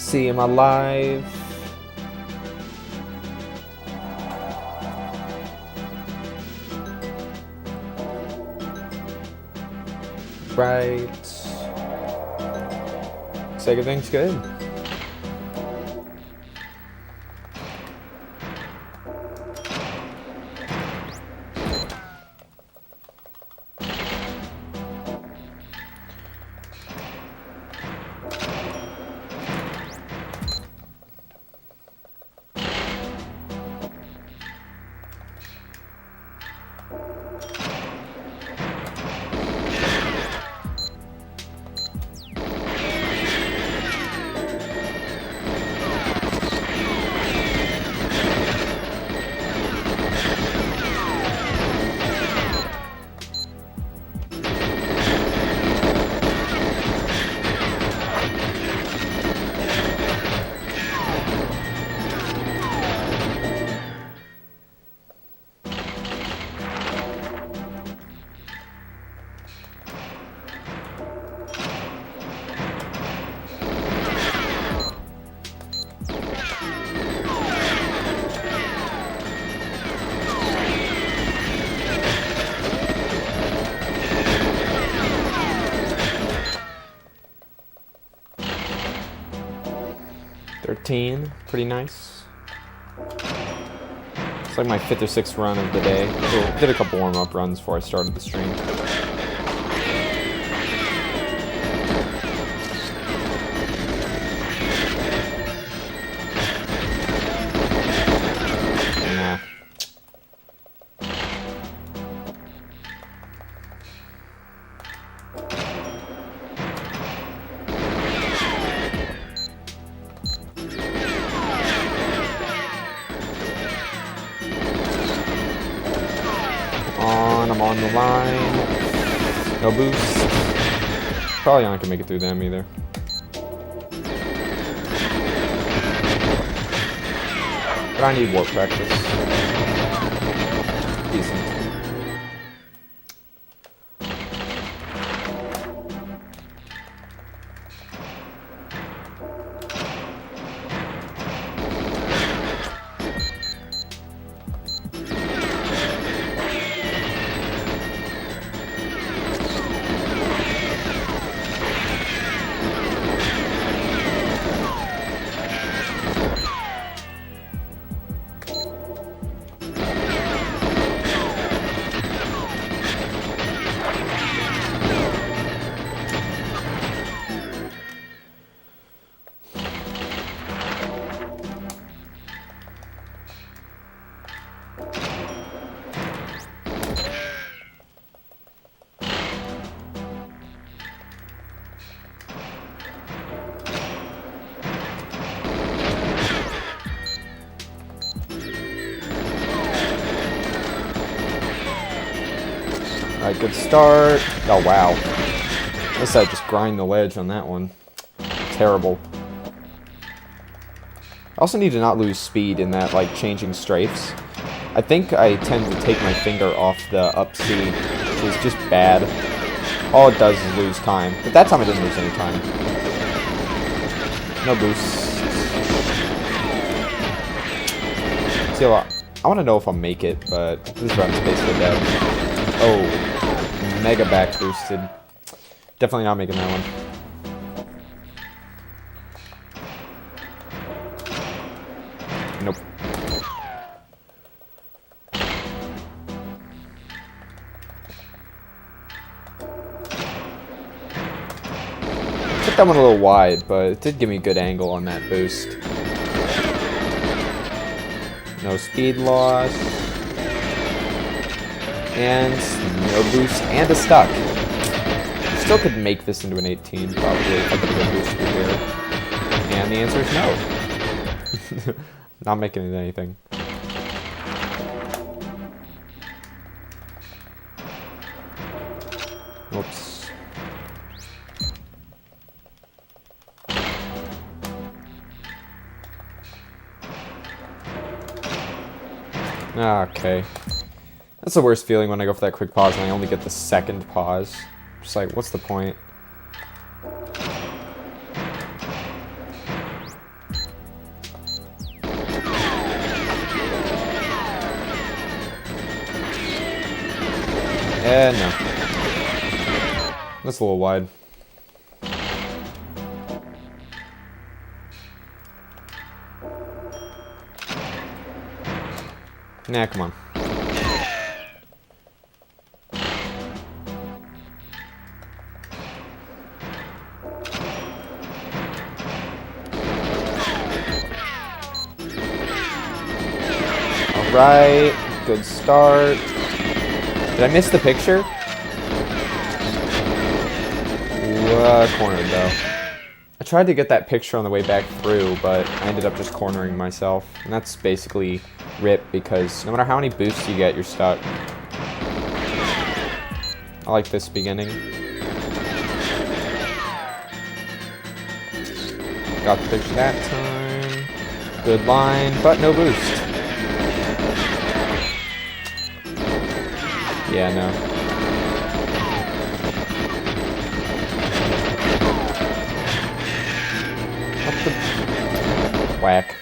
see him alive. Right. Looks like everything's good. Pretty nice. It's like my 5th or 6th run of the day. Did a couple warm-up runs before I started the stream. Nah. I'm on the line. No boost. Probably not gonna make it through them either. But I need warp practice. Decent. Alright, good start. Oh, wow. I guess I just grind the ledge on that one. Terrible. I also need to not lose speed in that, like, changing strafes. I think I tend to take my finger off the up C, which is just bad. All it does is lose time. But that time I didn't lose any time. No boost. See, I want to know if I'll make it, but this run's basically dead. Oh, mega back boosted. Definitely not making that one. Nope. Took that one a little wide, but it did give me a good angle on that boost. No speed loss. And no boost and a stuck. Still could make this into an 18 probably if I could have boosted it here. And the answer is no. Not making it anything. Whoops. Okay. That's the worst feeling when I go for that quick pause and I only get the second pause. Just like, what's the point? No. That's a little wide. Nah, come on. Alright, good start. Did I miss the picture? Cornered though. I tried to get that picture on the way back through, but I ended up just cornering myself. And that's basically RIP, because no matter how many boosts you get, you're stuck. I like this beginning. Got the picture that time. Good line, but no boost. Yeah, no. What the... Whack.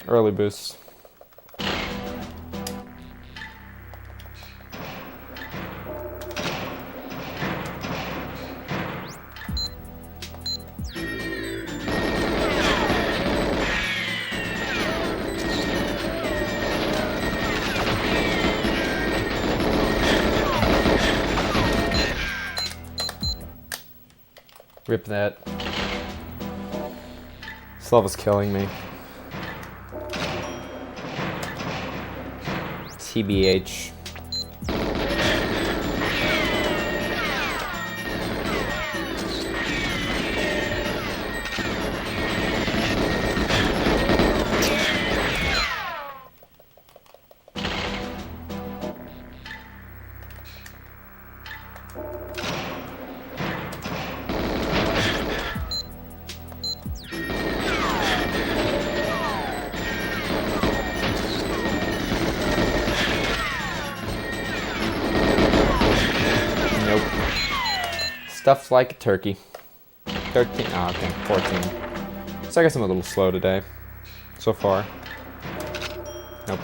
Early boost. Rip that. This level's killing me. TBH. Stuffed like a turkey. 13, oh, okay, 14. So I guess I'm a little slow today, so far. Nope.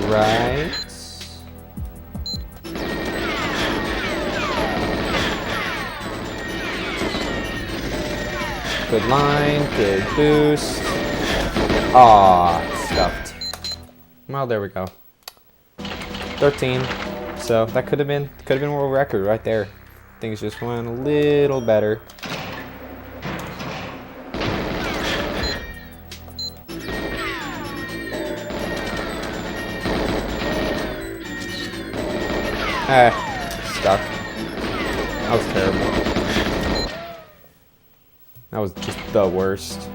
Right. Good line, good boost. Aw, stuffed. Well, there we go. 13. So that could have been world record right there. Things just went a little better. Stuck. That was terrible. That was just the worst.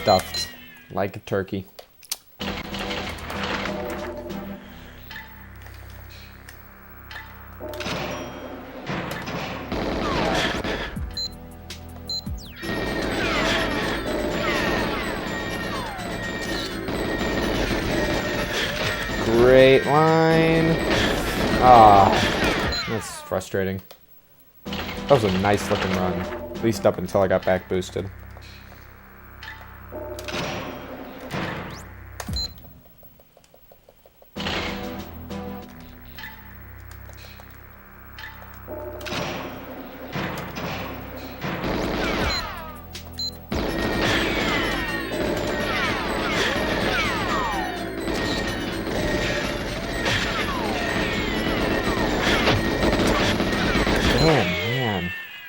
Stuffed like a turkey. Great line. Ah, that's frustrating. That was a nice looking run, at least up until I got back boosted.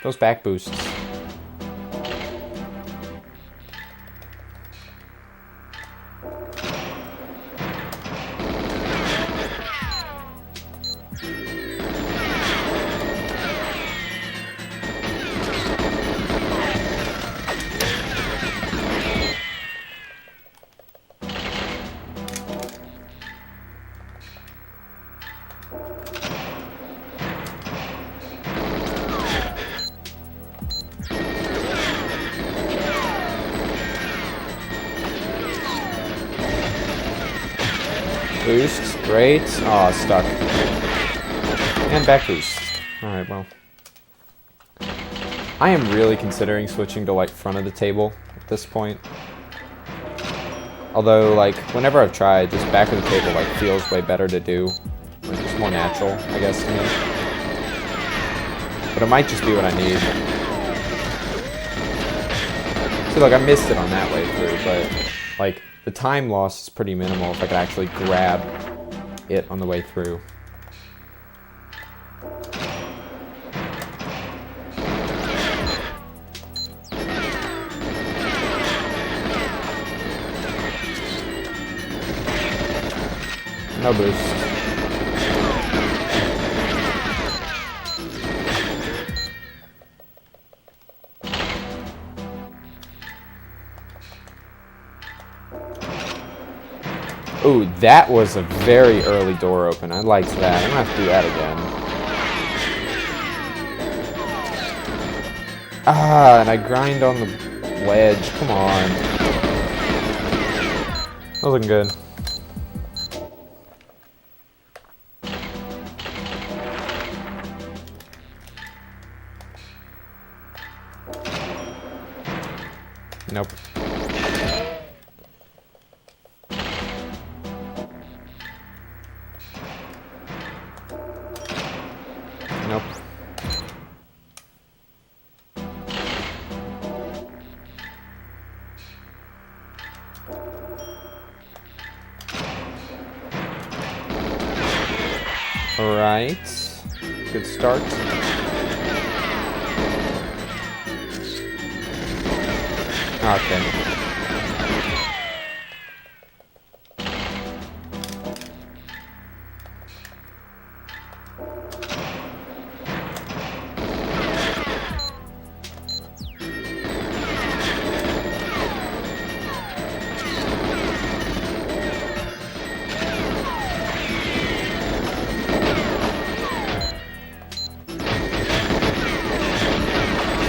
Those back boosts. Boosts, great. Oh, stuck. And back boost. Alright, well. I am really considering switching to, like, front of the table at this point. Although, like, whenever I've tried, just back of the table, like, feels way better to do. Like, it's more natural, I guess, to me. But it might just be what I need. See, like, I missed it on that way through, but, like, the time loss is pretty minimal if I could actually grab it on the way through. No boost. Ooh, that was a very early door open. I liked that. I'm gonna have to do that again. Ah, and I grind on the ledge. Come on. That was looking good. Nope. Nope. All right. Good start. Okay.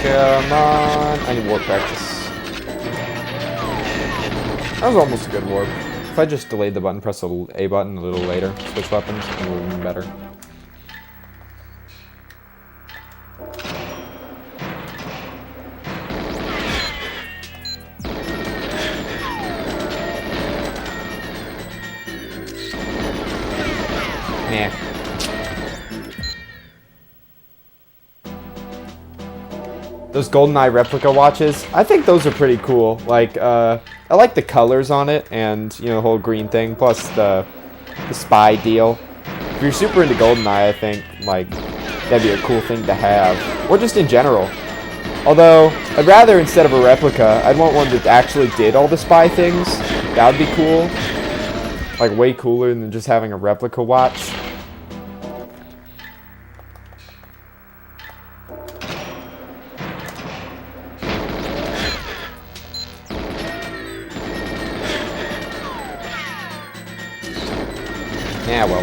Come on. I need warp practice. That was almost a good warp. If I just delayed the button, press the A button a little later, switch weapons, it would have been better. Nah. Those GoldenEye replica watches, I think those are pretty cool. Like, I like the colors on it, and, you know, the whole green thing, plus the spy deal. If you're super into GoldenEye, I think, like, that'd be a cool thing to have. Or just in general. Although, I'd rather, instead of a replica, I'd want one that actually did all the spy things. That would be cool. Like, way cooler than just having a replica watch. Yeah, well.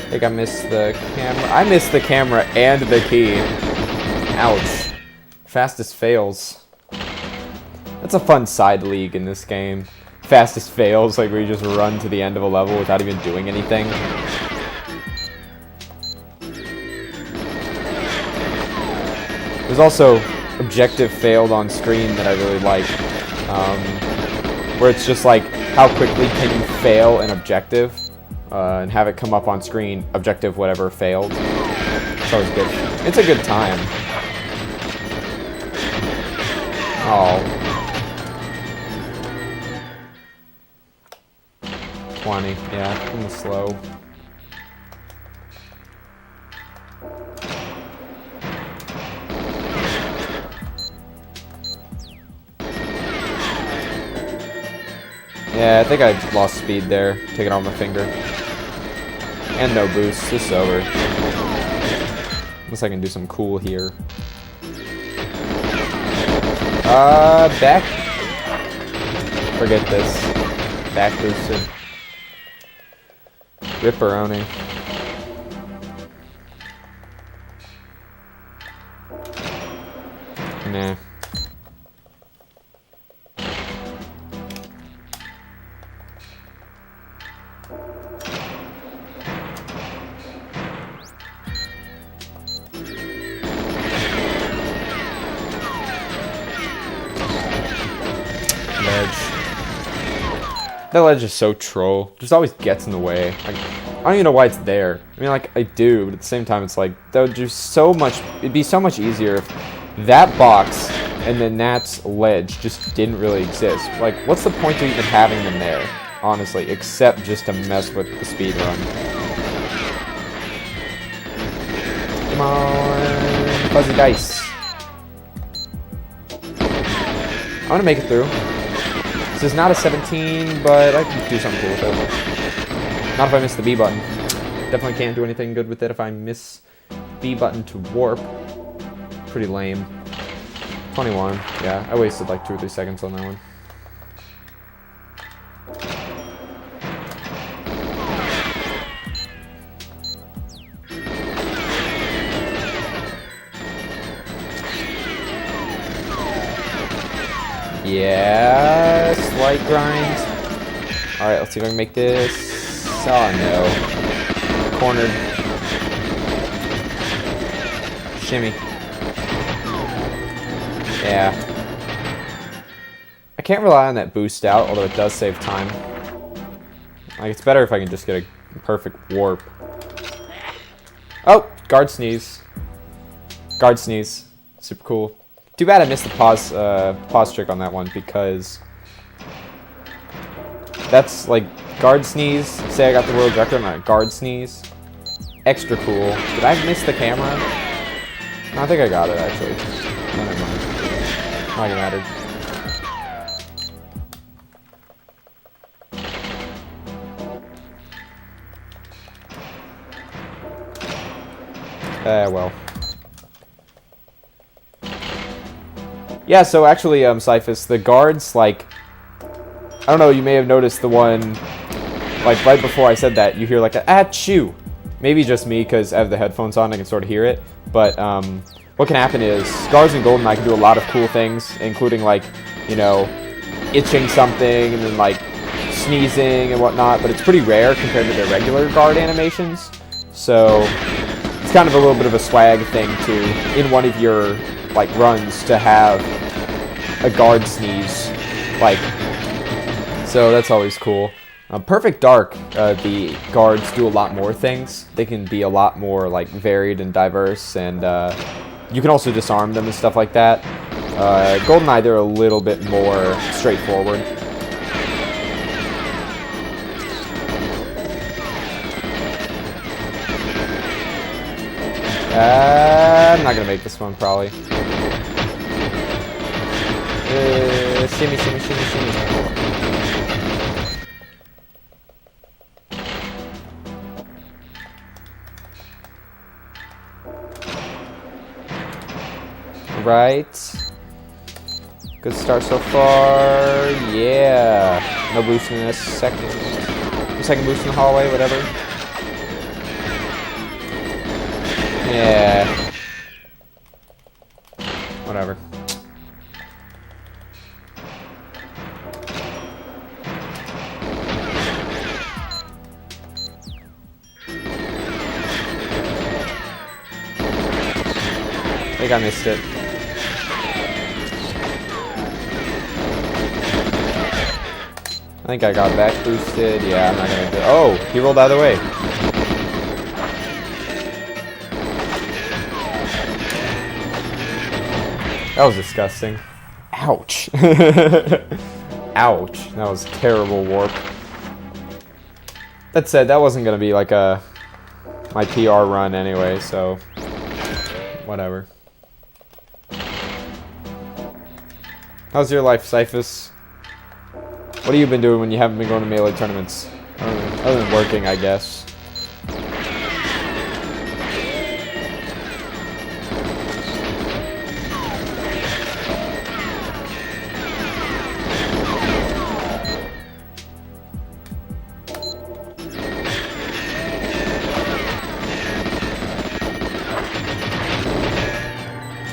I think I missed the camera. I missed the camera and the key. Ouch. Fastest fails. That's a fun side league in this game. Fastest fails, like where you just run to the end of a level without even doing anything. There's also objective failed on screen that I really like. Where it's just like, how quickly can you fail an objective? and have it come up on screen, objective whatever failed. It's always good. It's a good time. Oh. 20, yeah, I'm slow. Yeah, I think I lost speed there. Take it on my finger. And no boost. This is over. Unless I can do some cool here. Back. Forget this. Back boosted. Ripperoni. Nah. That ledge is so troll. Just always gets in the way. Like, I don't even know why it's there. I mean, like, I do, but at the same time, it's like, that would just so much, it'd be so much easier if that box and then that ledge just didn't really exist. Like, what's the point of even having them there, honestly, except just to mess with the speed run? Come on, fuzzy dice. I'm gonna make it through. This is not a 17, but I can do something cool with it. Not if I miss the B button. Definitely can't do anything good with it if I miss B button to warp. Pretty lame. 21. Yeah, I wasted like 2 or 3 seconds on that one. Yeah, slight grind. Alright, let's see if I can make this. Oh no. Cornered. Shimmy. Yeah. I can't rely on that boost out, although it does save time. Like, it's better if I can just get a perfect warp. Oh! Guard sneeze. Guard sneeze. Super cool. Too bad I missed the pause trick on that one, because that's like guard sneeze. Say I got the world record on a guard sneeze. Extra cool. Did I miss the camera? No, I think I got it actually. No, never mind. Not even mattered. Well. Yeah, so actually, Cyphus, the guards, like, I don't know, you may have noticed the one, like, right before I said that, you hear, like, a achoo. Maybe just me, because I have the headphones on, I can sort of hear it. But, what can happen is, guards in GoldenEye can do a lot of cool things, including, like, you know, itching something, and then, like, sneezing and whatnot, but it's pretty rare compared to their regular guard animations. So, it's kind of a little bit of a swag thing to, in one of your, like, runs, to have a guard sneeze, like, so that's always cool. Perfect Dark, the guards do a lot more things. They can be a lot more, like, varied and diverse, and you can also disarm them and stuff like that. GoldenEye, they're a little bit more straightforward. I'm not gonna make this one, probably. Shimmy, shimmy, shimmy, shimmy. Right. Good start so far. Yeah. No boost in this second boost in the hallway, whatever. Yeah. Whatever. I think I missed it. think I got back boosted. Yeah, I'm not gonna do. Oh, he rolled out of the way. That was disgusting. Ouch. Ouch. That was terrible warp. That said, that wasn't gonna be like my PR run anyway, so whatever. How's your life, Cyphus? What have you been doing when you haven't been going to Melee tournaments? Other than working, I guess.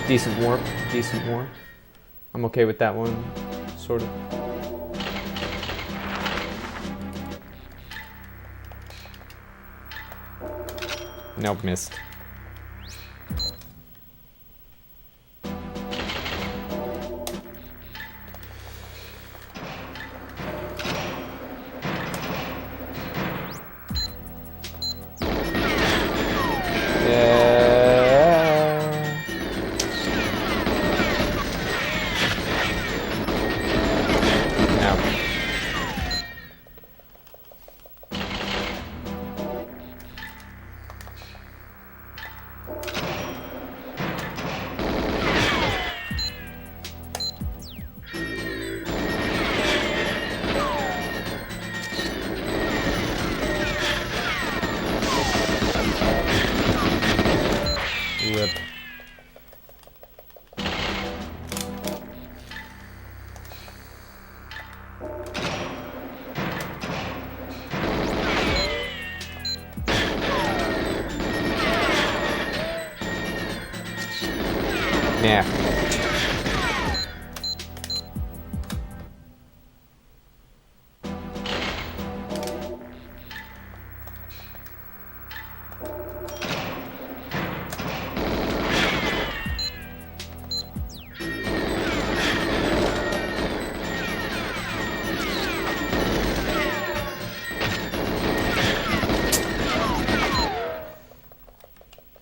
Decent warp, decent warp. I'm okay with that one, sort of. Nope, missed. Rip. Yeah.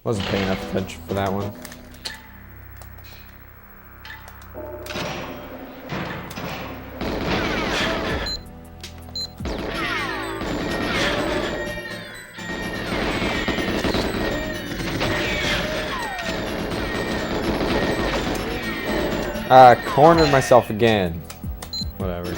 Wasn't paying enough attention for that one. Cornered myself again. Whatever.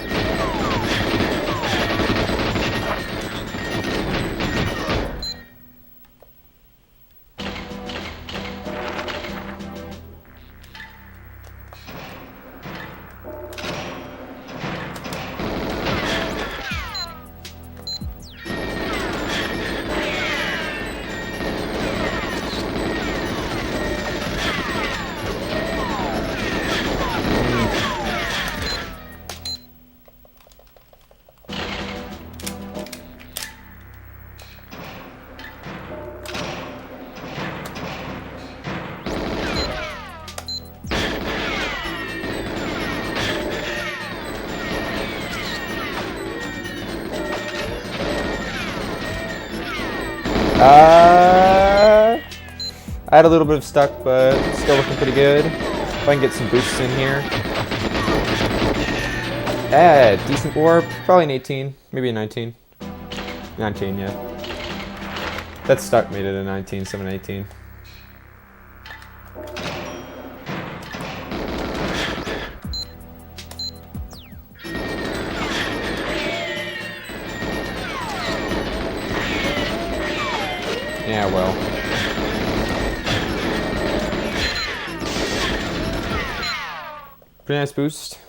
I had a little bit of stuck, but still looking pretty good. If I can get some boosts in here. Decent warp. Probably an 18. Maybe a 19. 19, yeah. That stuck made it a 19, 7, 18. Yeah, well. Pretty nice boost.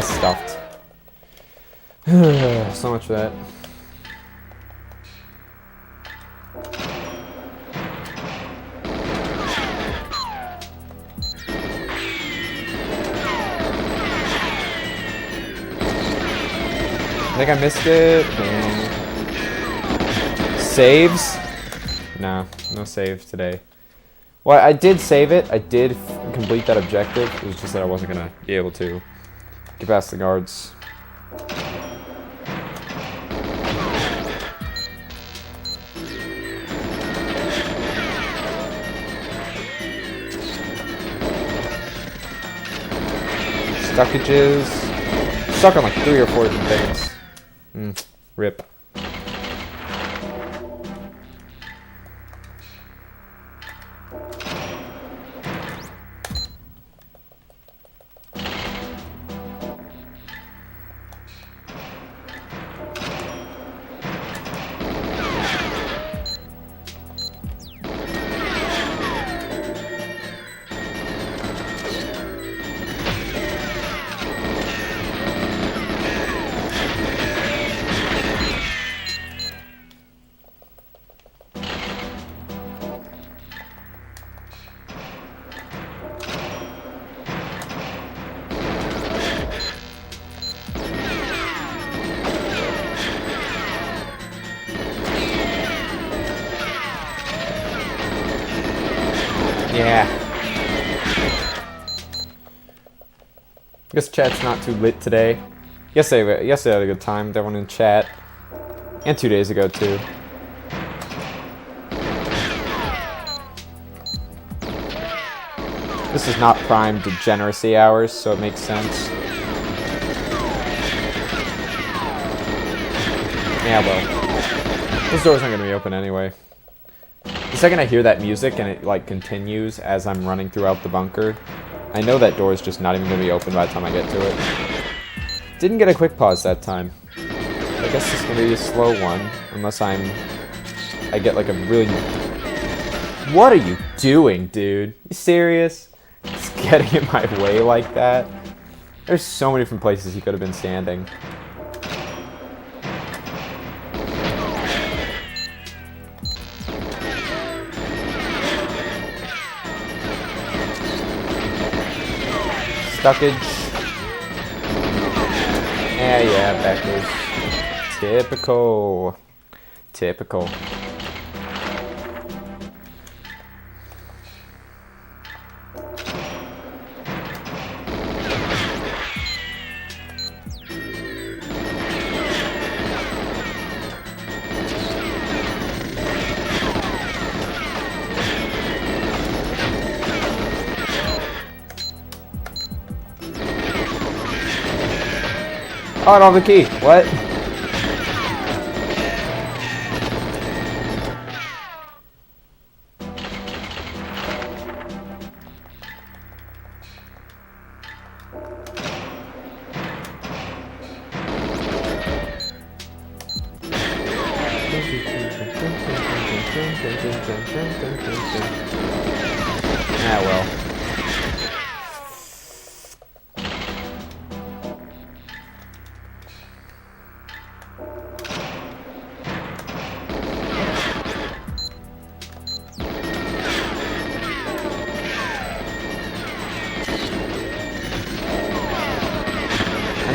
Stuffed. So much for that. think I missed it. Dang. Saves? No, no save today. Well, I did save it. I did complete that objective. It was just that I wasn't going to be able to get past the guards. Stuckages. Stuck on like 3 or 4 different things. Rip. Yeah. I guess chat's not too lit today. Yesterday I had a good time with everyone in chat. And 2 days ago, too. This is not prime degeneracy hours, so it makes sense. Yeah, well. Those doors aren't going to be open anyway. The second I hear that music and it like continues as I'm running throughout the bunker, I know that door is just not even going to be open by the time I get to it. Didn't get a quick pause that time. I guess it's going to be a slow one, unless I get like a really... What are you doing, dude? You serious? Just getting in my way like that? There's so many different places he could have been standing. Stuckage. Yeah, back goes. Typical. Typical. Oh, I don't have the key. What? Ah, well.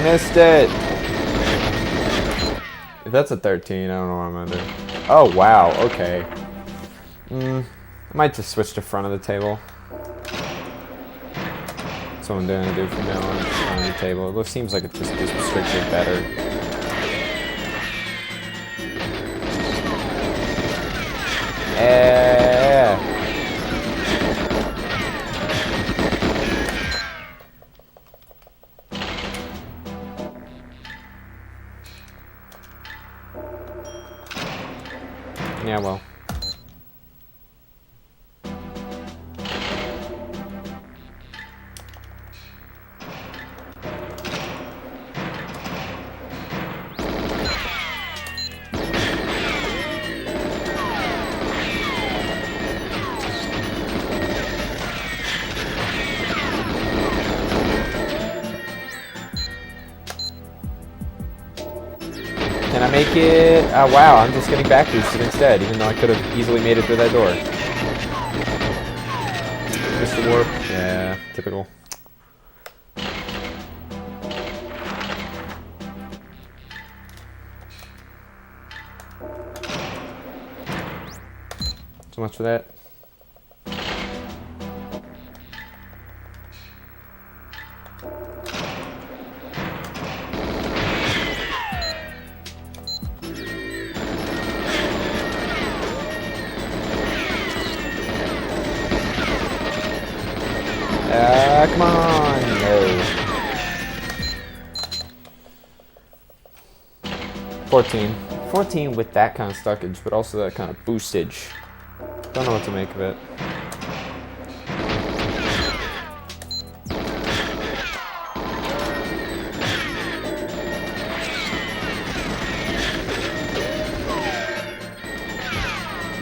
Missed it. If that's a 13, I don't know what I'm gonna do. Oh wow, okay. I might just switch to front of the table. That's what I'm gonna do from now on. Front of the table. It seems like it just is strictly better. Yeah, well. Can I make it? Oh, wow, I'm just getting back boosted instead, even though I could have easily made it through that door. Mr. Warp? Yeah, typical. So much for that. Come on! No. 14. 14 with that kind of stuckage, but also that kind of boostage. Don't know what to make of it.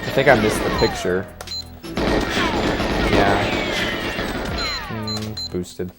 I think I missed the picture. Yeah. Boosted.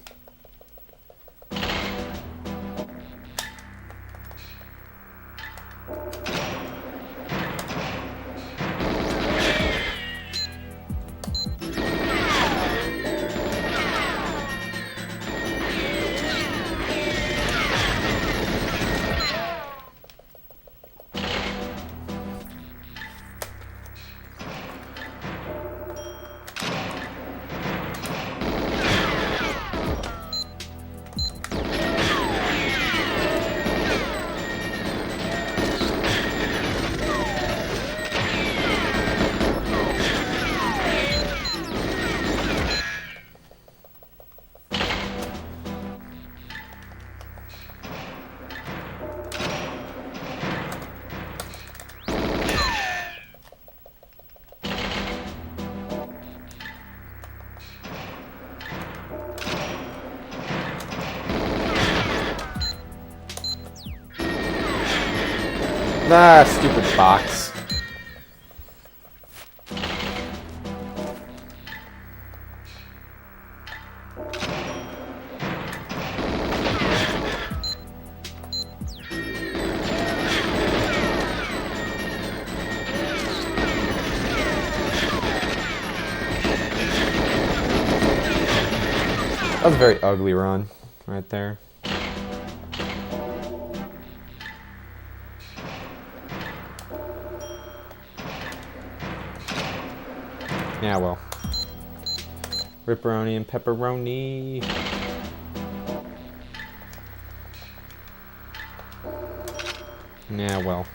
Ah, stupid box. That was a very ugly run right there. Yeah, well. Ripperoni and pepperoni. Yeah, well.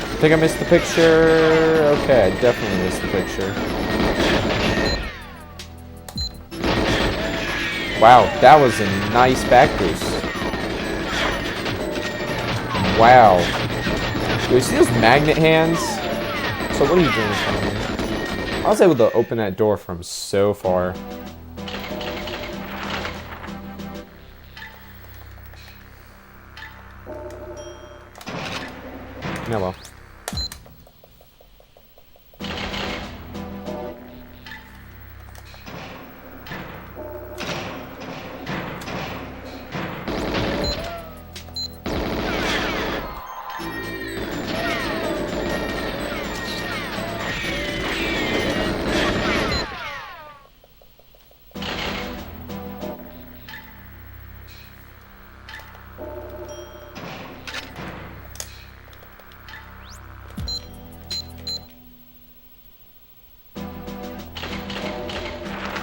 I think I missed the picture. Okay, I definitely missed the picture. Wow, that was a nice back boost. Wow. Do you see those magnet hands? So what are you doing from me? I was able to open that door from so far. No, well.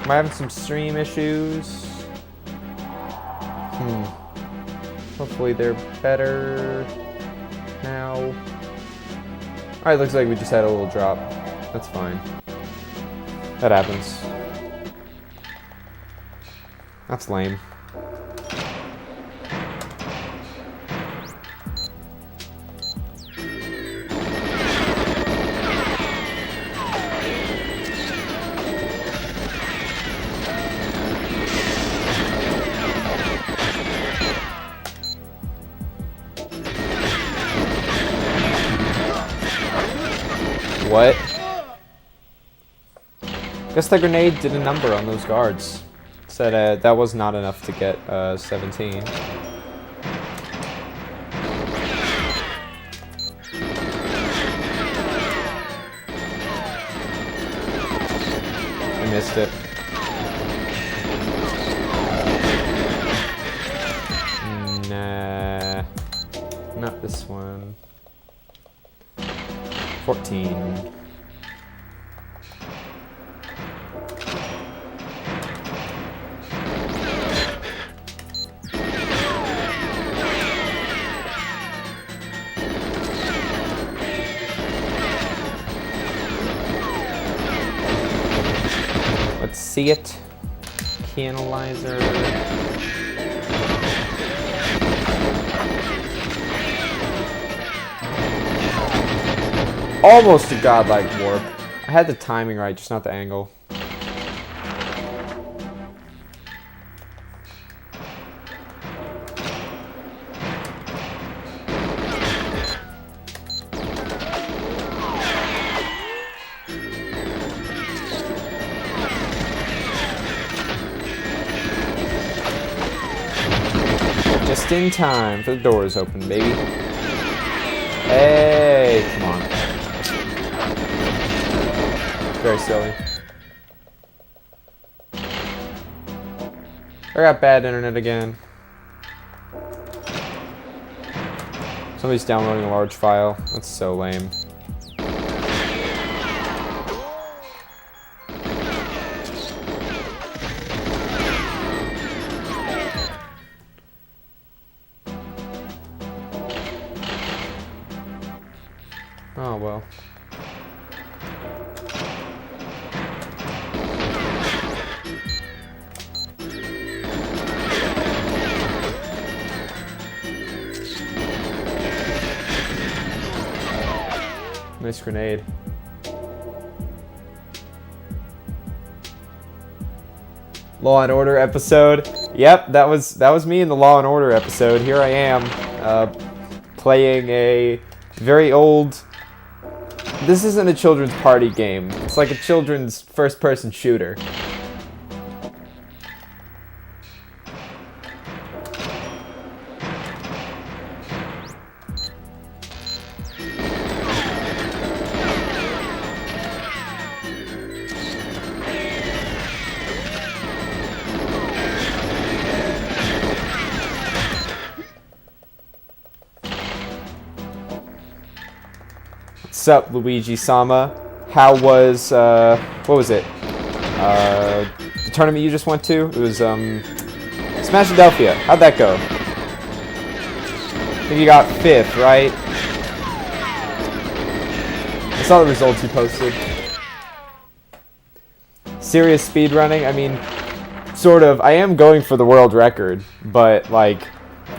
Am I having some stream issues? Well, Hopefully they're better now. Alright, looks like we just had a little drop. That's fine. That happens. That's lame. What? Guess the grenade did a number on those guards. Said that was not enough to get 17. I missed it. Nah. Not this one. 14. Let's see it. Canalizer. Almost a godlike warp. I had the timing right, just not the angle. Just in time for the doors open, baby. Hey, come on. Very silly. I got bad internet again. Somebody's downloading a large file. That's so lame. Oh well. Nice grenade. Law and Order episode. Yep, that was me in the Law and Order episode. Here I am, playing a very old. This isn't a children's party game. It's like a children's first-person shooter. What's up, Luigi-sama? How was, what was it? The tournament you just went to? It was, Smashadelphia. How'd that go? I think you got 5th, right? I saw the results you posted. Serious speedrunning? I mean, sort of. I am going for the world record, but, like,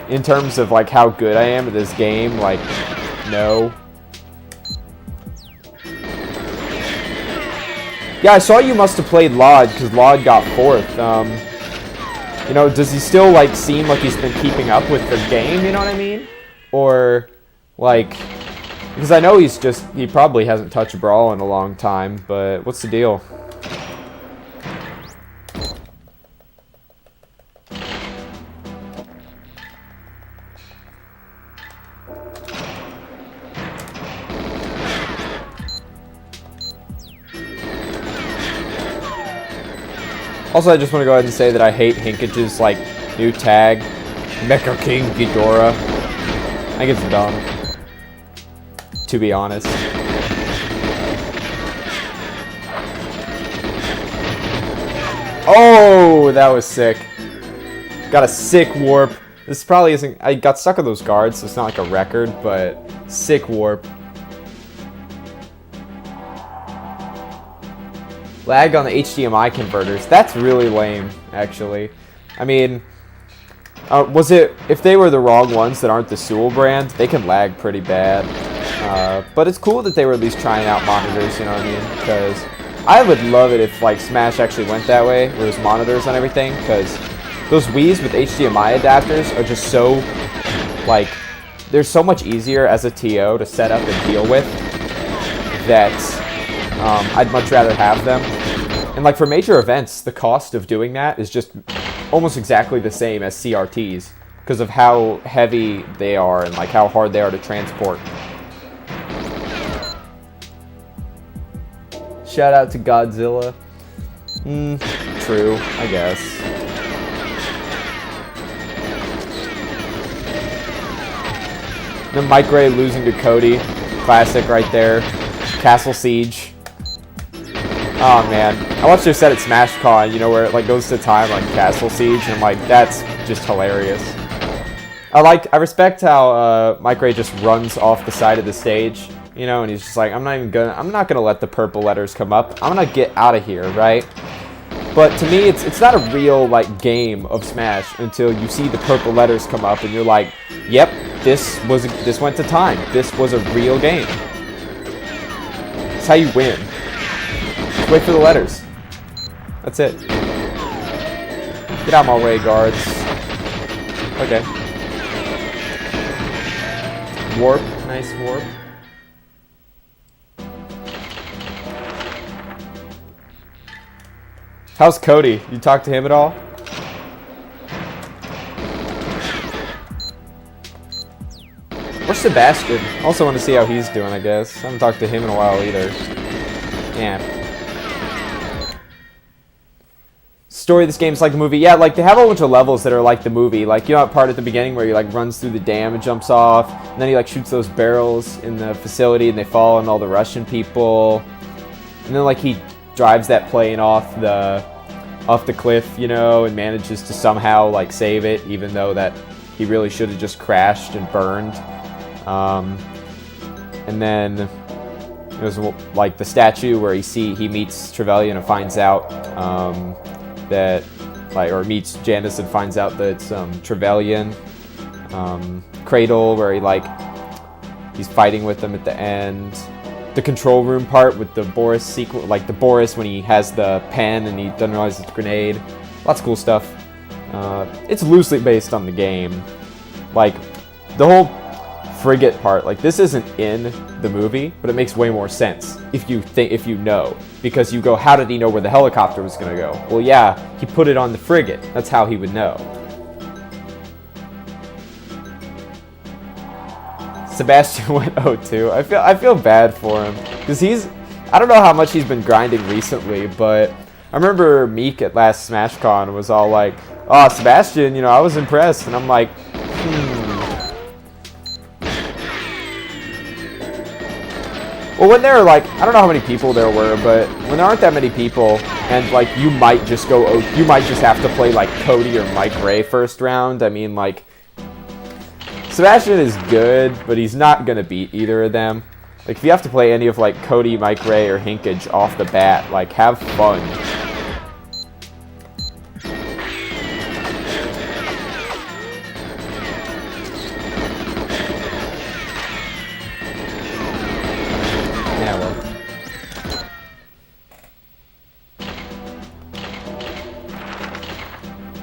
in terms of, like, how good I am at this game, like, no. Yeah, I saw you must have played Laud, because Laud got 4th. You know, does he still, like, seem like he's been keeping up with the game, you know what I mean? Or, like, because I know he probably hasn't touched Brawl in a long time, but what's the deal? Also, I just want to go ahead and say that I hate Hinkage's, like, new tag, Mecha King Ghidorah. I think it's dumb, to be honest. Oh, that was sick. Got a sick warp. This probably isn't... I got stuck on those guards, so it's not like a record, but sick warp. Lag on the HDMI converters. That's really lame, actually. I mean, was it... If they were the wrong ones that aren't the Sewell brand, they can lag pretty bad. But it's cool that they were at least trying out monitors, you know what I mean? Because I would love it if, like, Smash actually went that way, where there's monitors on everything, because those Wiis with HDMI adapters are just so, like, they're so much easier as a TO to set up and deal with that I'd much rather have them. And, like, for major events, the cost of doing that is just almost exactly the same as CRTs because of how heavy they are and, like, how hard they are to transport. Shout out to Godzilla. True, I guess. Then Mike Ray losing to Cody. Classic right there. Castle Siege. Oh man. I watched their set at SmashCon, you know, where it like goes to time on Castle Siege, and I'm like, that's just hilarious. I respect how Mike Ray just runs off the side of the stage. You know, and he's just like, I'm not gonna let the purple letters come up. I'm gonna get out of here, right? But to me, it's not a real like game of Smash until you see the purple letters come up, and you're like, yep, this went to time. This was a real game. That's how you win. Just wait for the letters. That's it. Get out of my way, guards. Okay. Warp, nice warp. How's Cody? You talk to him at all? Where's Sebastian? Also want to see how he's doing, I guess. I haven't talked to him in a while either. Yeah. Story of this game's like the movie. Yeah, like they have a bunch of levels that are like the movie. Like, you know that part at the beginning where he like runs through the dam and jumps off, and then he like shoots those barrels in the facility and they fall on all the Russian people. And then like he drives that plane off the cliff, you know, and manages to somehow like save it, even though that he really should have just crashed and burned. And then there's like the statue where he meets Trevelyan and finds out that or meets Janice and finds out that it's Trevelyan. Cradle where he's fighting with them at the end. The control room part with the Boris sequence, like the Boris when he has the pen and he doesn't realize it's a grenade. Lots of cool stuff. It's loosely based on the game. Like, the whole frigate part, like this isn't in the movie, but it makes way more sense if you know. Because you go, how did he know where the helicopter was gonna go? Well, yeah, he put it on the frigate. That's how he would know. Sebastian went 0-2. I feel bad for him because I don't know how much he's been grinding recently, but I remember Meek at last SmashCon was all like, "Oh, Sebastian, you know, I was impressed," and I'm like, Well, when there are like, I don't know how many people there were, but when there aren't that many people, and like you might just have to play like Cody or Mike Ray first round. I mean, like, Sebastian is good, but he's not going to beat either of them. Like, if you have to play any of, like, Cody, Mike Ray, or Hinkage off the bat, like, have fun. Yeah, well.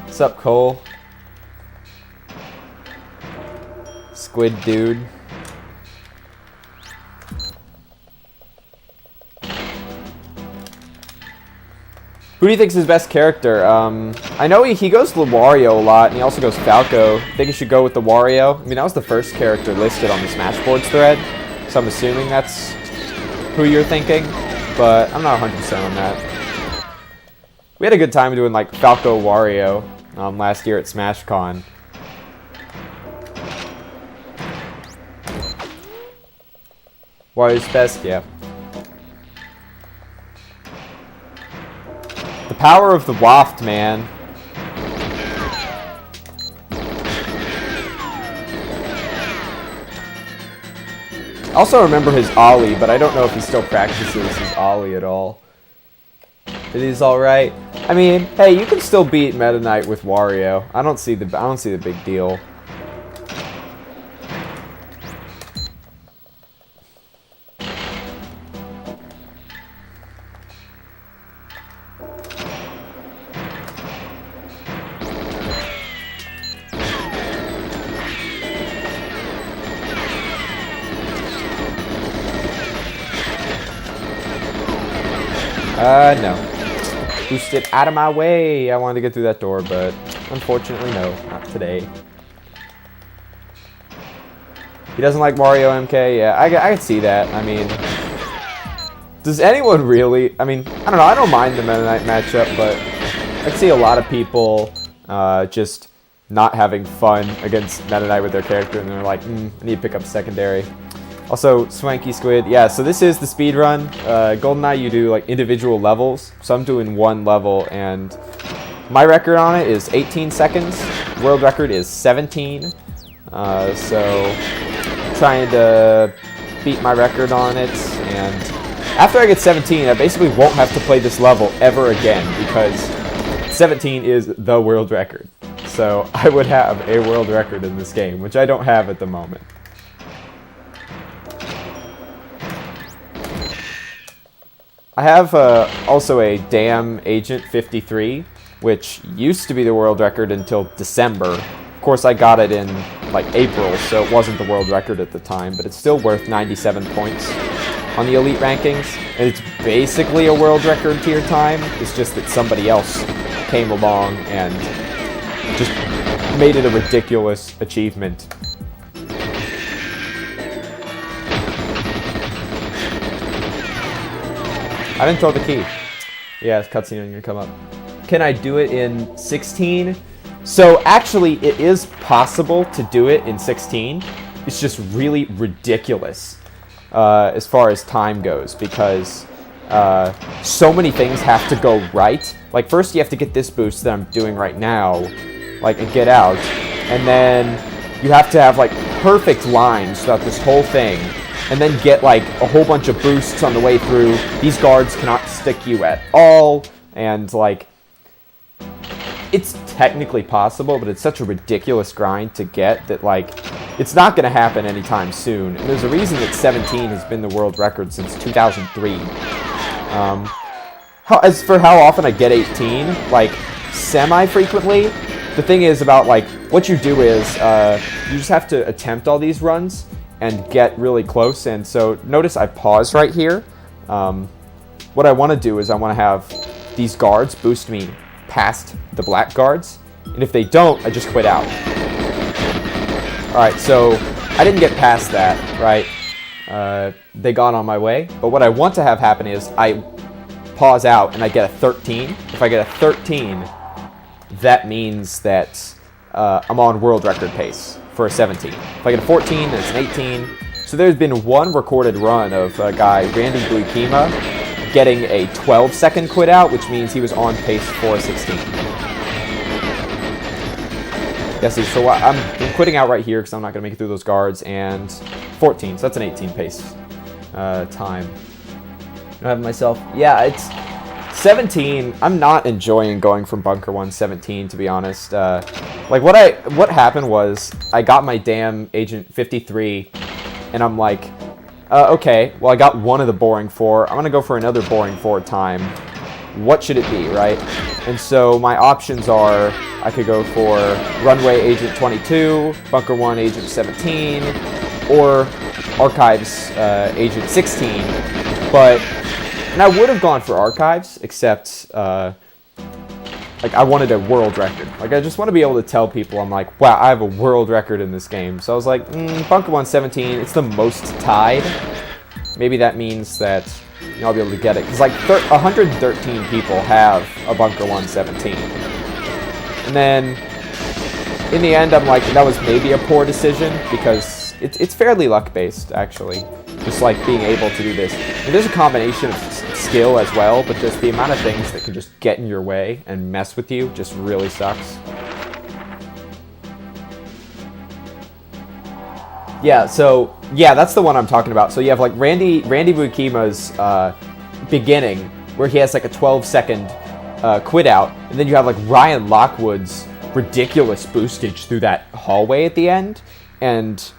What's up, Cole? Squid dude. Who do you think is his best character? I know he goes to Wario a lot, and he also goes Falco. I think he should go with the Wario. I mean, that was the first character listed on the Smashboards thread, so I'm assuming that's who you're thinking, but I'm not 100% on that. We had a good time doing, like, Falco Wario last year at SmashCon. Wario's best, yeah. The power of the waft, man. Also remember his Ollie, but I don't know if he still practices his Ollie at all. It is alright. I mean, hey, you can still beat Meta Knight with Wario. I don't see the big deal. No. Boost it out of my way. I wanted to get through that door, but unfortunately, no. Not today. He doesn't like Mario MK? Yeah, I can see that. I mean, does anyone really? I mean, I don't know. I don't mind the Meta Knight matchup, but I see a lot of people just not having fun against Meta Knight with their character, and they're like, I need to pick up secondary. Also, Swanky Squid, yeah, so this is the speed run. GoldenEye, you do like individual levels, so I'm doing one level, and my record on it is 18 seconds. World record is 17. So trying to beat my record on it, and after I get 17, I basically won't have to play this level ever again, because 17 is the world record. So I would have a world record in this game, which I don't have at the moment. I have also a Damn Agent 53, which used to be the world record until December. Of course, I got it in like April, so it wasn't the world record at the time, but it's still worth 97 points on the elite rankings. And it's basically a world record tier time. It's just that somebody else came along and just made it a ridiculous achievement. I didn't throw the key. Yeah, it's cutscene ain't gonna come up. Can I do it in 16? So actually, it is possible to do it in 16. It's just really ridiculous as far as time goes, because so many things have to go right. Like first you have to get this boost that I'm doing right now, like and get out, and then you have to have like perfect lines throughout this whole thing, and then get like a whole bunch of boosts on the way through. These guards cannot stick you at all, and like it's technically possible, but it's such a ridiculous grind to get that like it's not going to happen anytime soon. And there's a reason that 17 has been the world record since 2003. As for how often I get 18, like semi-frequently, the thing is about like what you do is you just have to attempt all these runs and get really close. And so notice I pause right here. What I want to do is I want to have these guards boost me past the black guards, and if they don't, I just quit out. Alright, so I didn't get past that, right? They got on my way, but what I want to have happen is I pause out and I get a 13. If I get a 13, that means that I'm on world record pace for a 17. If I get a 14, then it's an 18. So there's been one recorded run of a guy, Randy Bluekema, getting a 12-second quit out, which means he was on pace for a 16. Yeah, see, so I'm quitting out right here because I'm not going to make it through those guards, and 14, so that's an 18 pace time. I have myself, yeah, it's 17. I'm not enjoying going from Bunker 1 17, to be honest. Like what happened was I got my Damn Agent 53, and I'm like, okay, well I got one of the boring 4. I'm gonna go for another boring 4 time. What should it be, right? And so my options are, I could go for Runway Agent 22, Bunker 1 Agent 17, or Archives Agent 16. And I would have gone for Archives, except like I wanted a world record. Like I just want to be able to tell people, I'm like, wow, I have a world record in this game. So I was like, Bunker 1 17, it's the most tied. Maybe that means that I'll be able to get it. Because like 113 people have a Bunker 1 17. And then in the end, I'm like, that was maybe a poor decision, because it's fairly luck-based, actually. Just like being able to do this. And there's a combination of skill as well, but just the amount of things that can just get in your way and mess with you just really sucks. Yeah, so yeah, that's the one I'm talking about. So you have like Randy Bukima's beginning, where he has like a 12-second quit out, and then you have like Ryan Lockwood's ridiculous boostage through that hallway at the end, and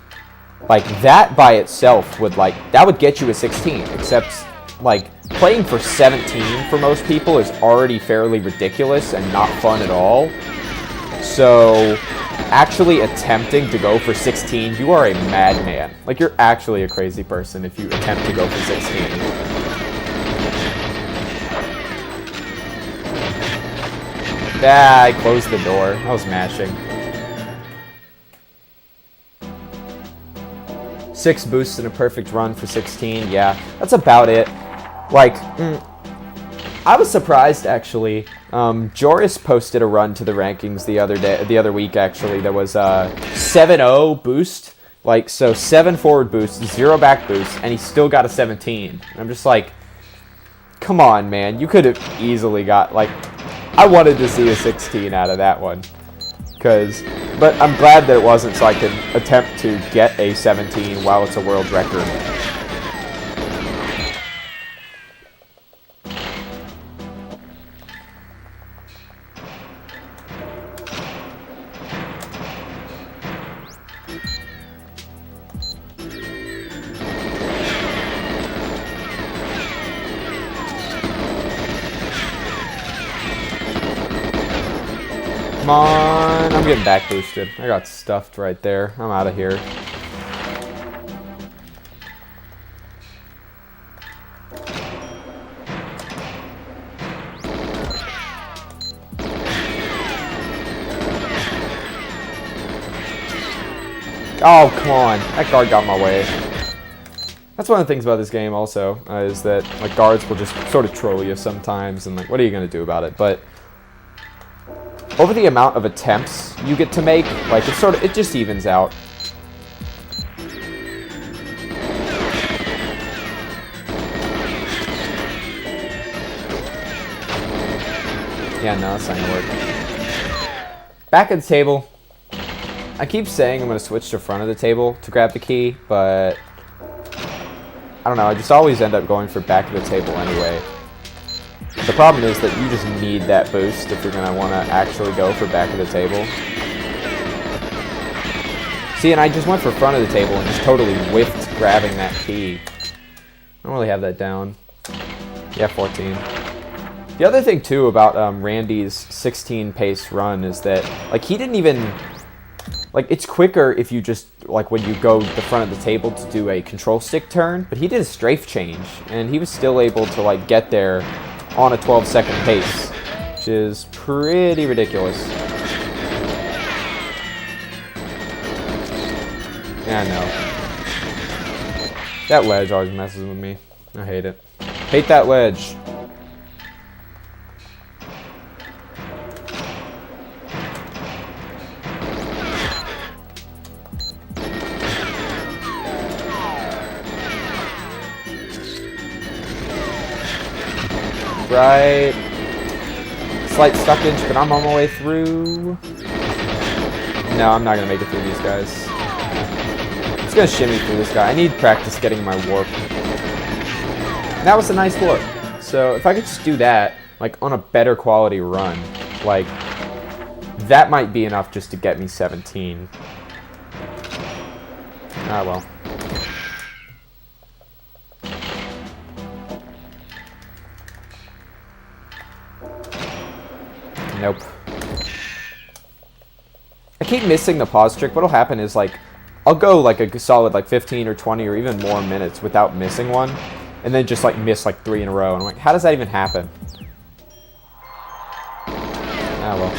like that by itself would get you a 16. Except like playing for 17 for most people is already fairly ridiculous and not fun at all. So actually attempting to go for 16, you are a madman. Like, you're actually a crazy person if you attempt to go for 16. Ah, I closed the door. I was mashing. 6 boosts in a perfect run for 16. Yeah, that's about it. Like, I was surprised, actually. Joris posted a run to the rankings the other week, actually. There was a 7-0 boost. Like, so 7 forward boosts, 0 back boosts, and he still got a 17. And I'm just like, come on, man. You could have easily got, like, I wanted to see a 16 out of that one. But I'm glad that it wasn't, so I could attempt to get a 17 while it's a world record. Come on, I'm getting back boosted. I got stuffed right there. I'm out of here. Oh, come on. That guard got in my way. That's one of the things about this game also, is that like guards will just sort of troll you sometimes, and like, what are you going to do about it? But over the amount of attempts you get to make, like, it just evens out. Yeah, no, that's not gonna work. Back at the table. I keep saying I'm gonna switch to front of the table to grab the key, but I don't know, I just always end up going for back of the table anyway. The problem is that you just need that boost if you're going to want to actually go for back of the table. See, and I just went for front of the table and just totally whiffed grabbing that key. I don't really have that down. Yeah, 14. The other thing, too, about Randy's 16 pace run is that, like, he didn't even... Like, it's quicker if you just, like, when you go to the front of the table to do a control stick turn, but he did a strafe change, and he was still able to, like, get there on a 12-second pace, which is pretty ridiculous. Yeah, I know. That ledge always messes with me. I hate it. Hate that ledge. Right. Slight stuckage, but I'm on my way through. No, I'm not going to make it through these guys. I'm just going to shimmy through this guy. I need practice getting my warp. And that was a nice warp. So if I could just do that, like, on a better quality run, like, that might be enough just to get me 17. Ah, well. Nope. I keep missing the pause trick. What'll happen is, like, I'll go like a solid like 15 or 20 or even more minutes without missing one, and then just like miss like 3 in a row. And I'm like, how does that even happen? Ah, well.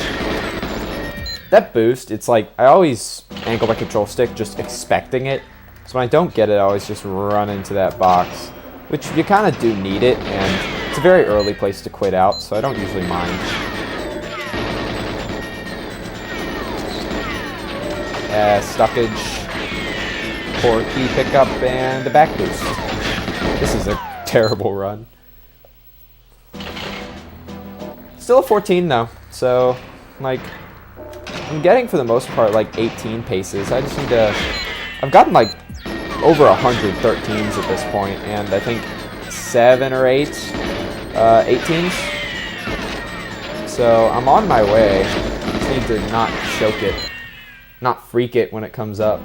That boost, it's like, I always angle my control stick just expecting it. So when I don't get it, I always just run into that box, which you kind of do need it, and it's a very early place to quit out, so I don't usually mind. Stuckage, poor key pickup, and a back boost. This is a terrible run. Still a 14 though, so like I'm getting for the most part like 18 paces. I I've gotten like over 113s at this point, and I think 7 or 8 18s. So I'm on my way. Just need to not choke it, not freak it when it comes up.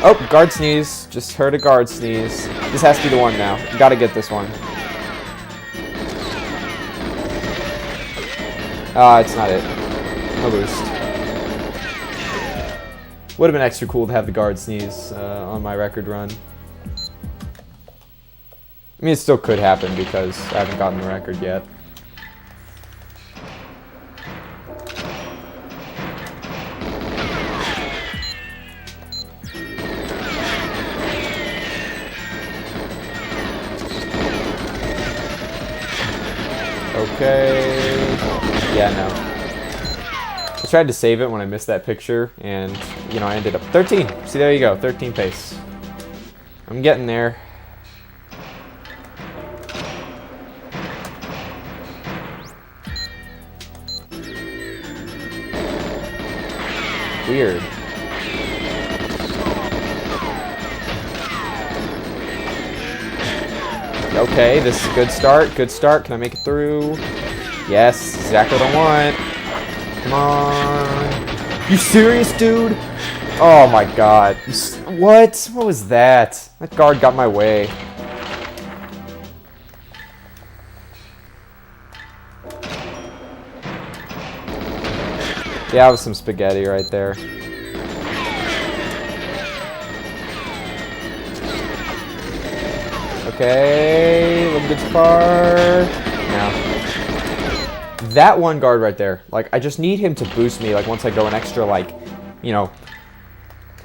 Oh, guard sneeze. Just heard a guard sneeze. This has to be the one now. You gotta get this one. Ah, it's not it. No boost. Would have been extra cool to have the guard sneeze on my record run. I mean, it still could happen because I haven't gotten the record yet. Okay. Yeah, no. I tried to save it when I missed that picture, and, you know, I ended up 13. See, there you go, 13 pace. I'm getting there. Weird. Okay, this is a good start. Good start. Can I make it through? Yes, exactly what I want. Come on. You serious, dude? Oh my god. What? What was that? That guard got my way. Yeah, that was some spaghetti right there. Okay, a little bit too far. No. That one guard right there, like, I just need him to boost me, like, once I go an extra, like, you know,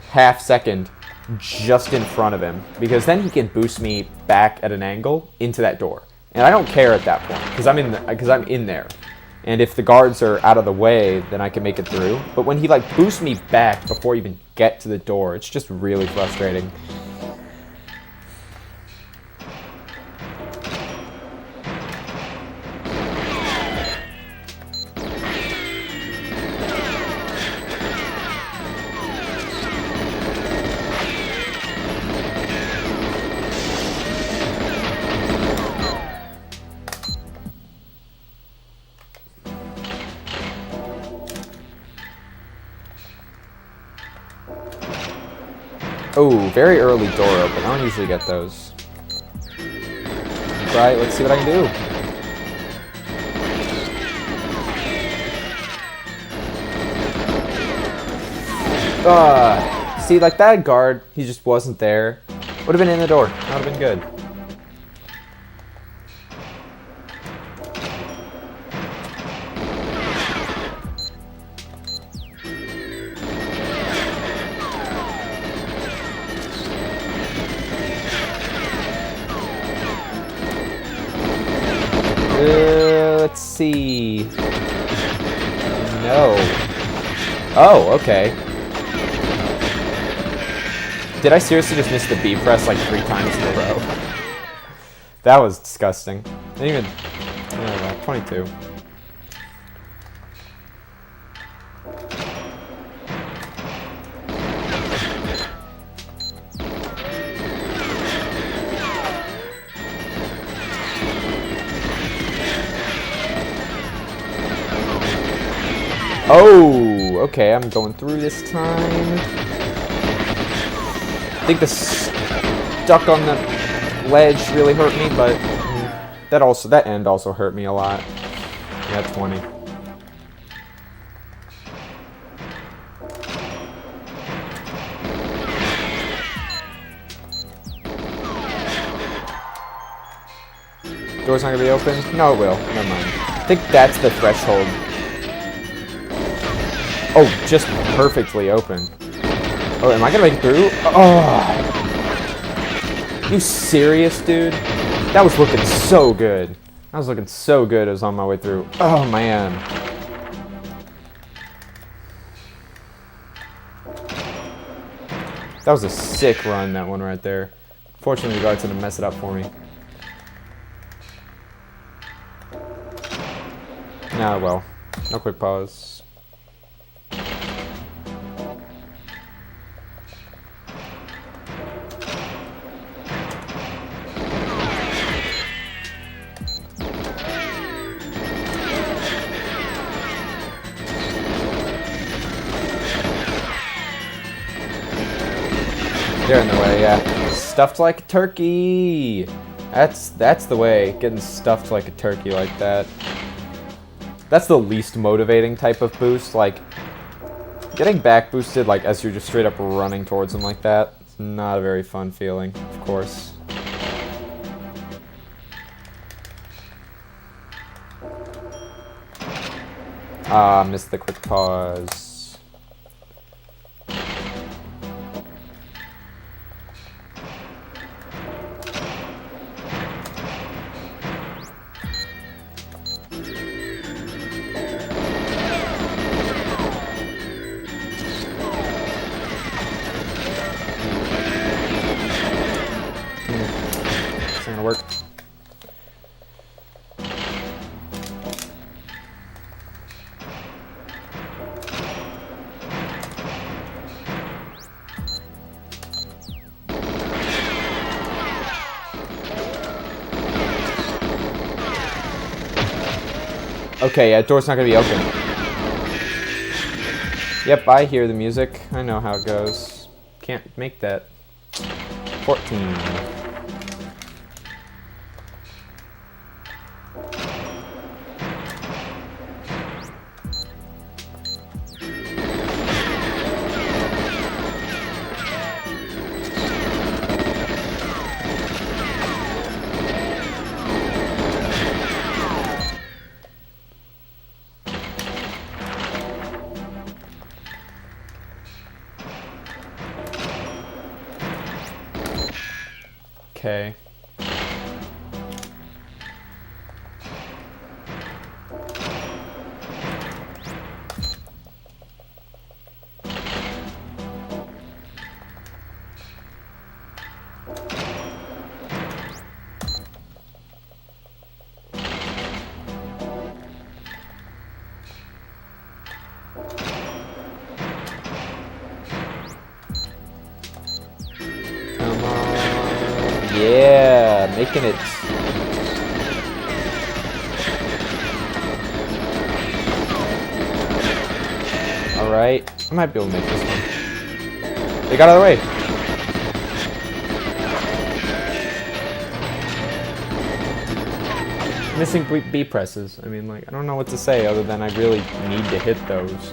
half second just in front of him. Because then he can boost me back at an angle into that door. And I don't care at that point, because I'm in there. And if the guards are out of the way, then I can make it through. But when he, like, boosts me back before I even get to the door, it's just really frustrating. Oh, very early door open. I don't usually get those. Right, let's see what I can do. See, like that guard, he just wasn't there. Would have been in the door. That would have been good. Let's see. No. Oh, okay. Did I seriously just miss the B press like 3 times in a row? That was disgusting. I didn't even... Oh, 22. Oh, okay, I'm going through this time. I think the stuck on the ledge really hurt me, but that end also hurt me a lot. Yeah, 20. Door's not gonna be open? No, it will. Never mind. I think that's the threshold. Oh, just perfectly open. Oh, am I gonna make it through? Oh! You serious, dude? That was looking so good. That was looking so good. I was on my way through. Oh, man. That was a sick run, that one right there. Fortunately, the guards didn't mess it up for me. No, well, no quick pause. They're in the way, yeah. Stuffed like a turkey! That's the way, getting stuffed like a turkey like that. That's the least motivating type of boost, like, getting back boosted, like, as you're just straight up running towards them like that. It's not a very fun feeling, of course. Ah, missed the quick pause. It's not gonna work. Okay, yeah, door's not gonna be open. Yep, I hear the music. I know how it goes. Can't make that. 14. Okay. Come on. Yeah, making it. Alright. I might be able to make this one. They got out of the way. Missing B presses. I mean, like, I don't know what to say other than I really need to hit those.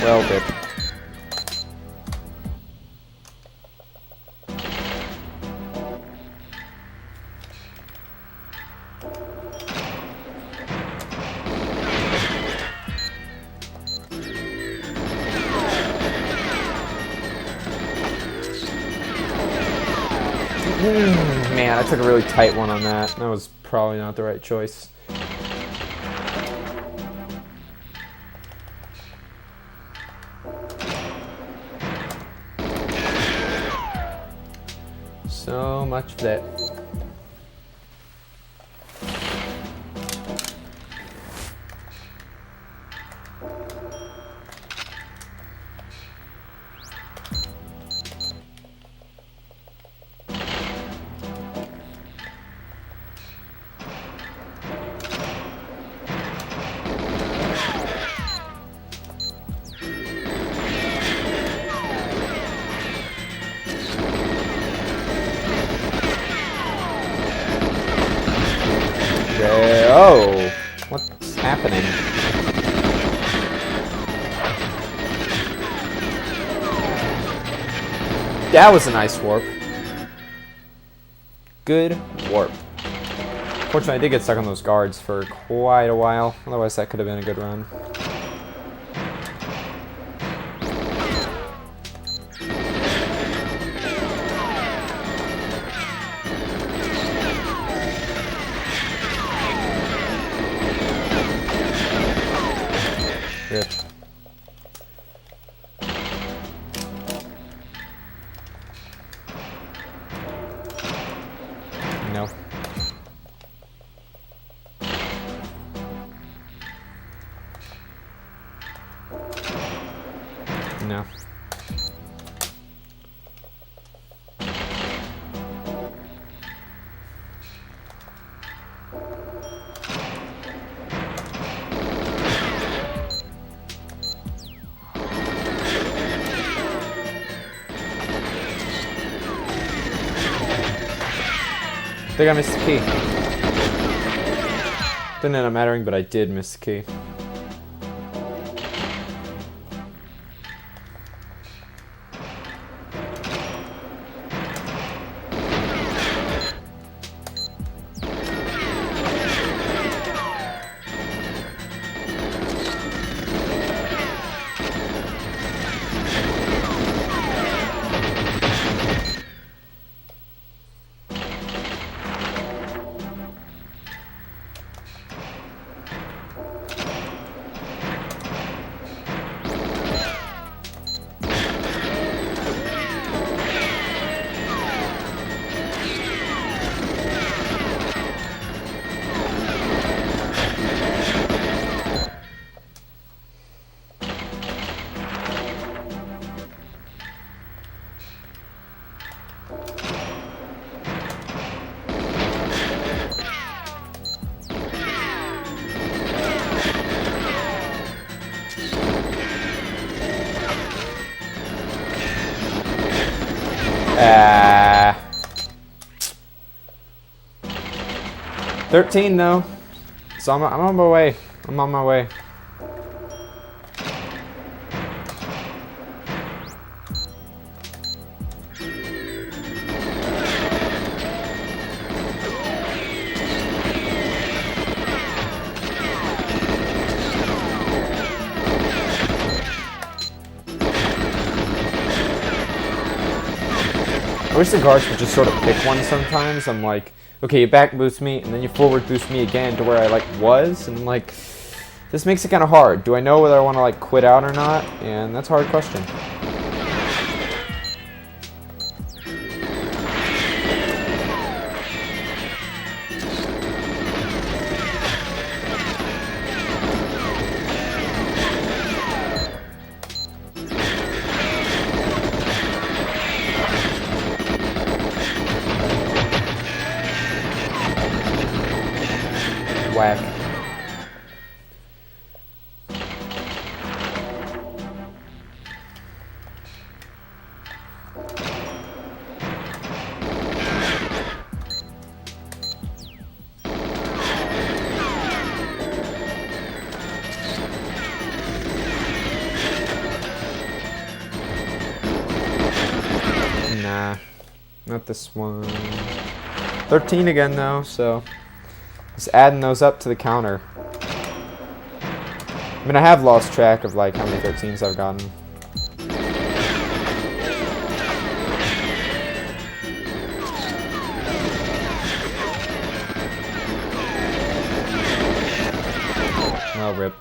Well, bit. Man, I took a really tight one on that. That was probably not the right choice. So much for that. Oh, what's happening? That was a nice warp. Good warp. Fortunately, I did get stuck on those guards for quite a while. Otherwise, that could have been a good run. now. I think I missed the key. Didn't end up mattering, but I did miss the key. Ah. 13 though. So I'm on my way. I'm on my way. I wish the guards would just sort of pick one sometimes. I'm like, okay, you back boost me, and then you forward boost me again to where I, like, was, and, like, this makes it kind of hard. Do I know whether I want to, like, quit out or not? And that's a hard question. Whack. Nah, not this one. 13 again though, so just adding those up to the counter. I mean, I have lost track of like how many 13s I've gotten. Oh, rip.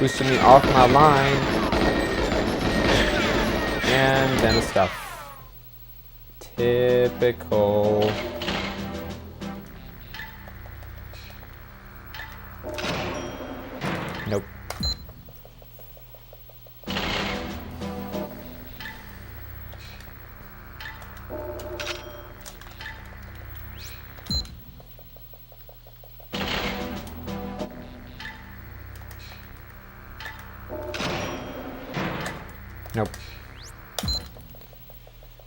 boosting me off my line. And then a stuff. Typical. Nope. Nope.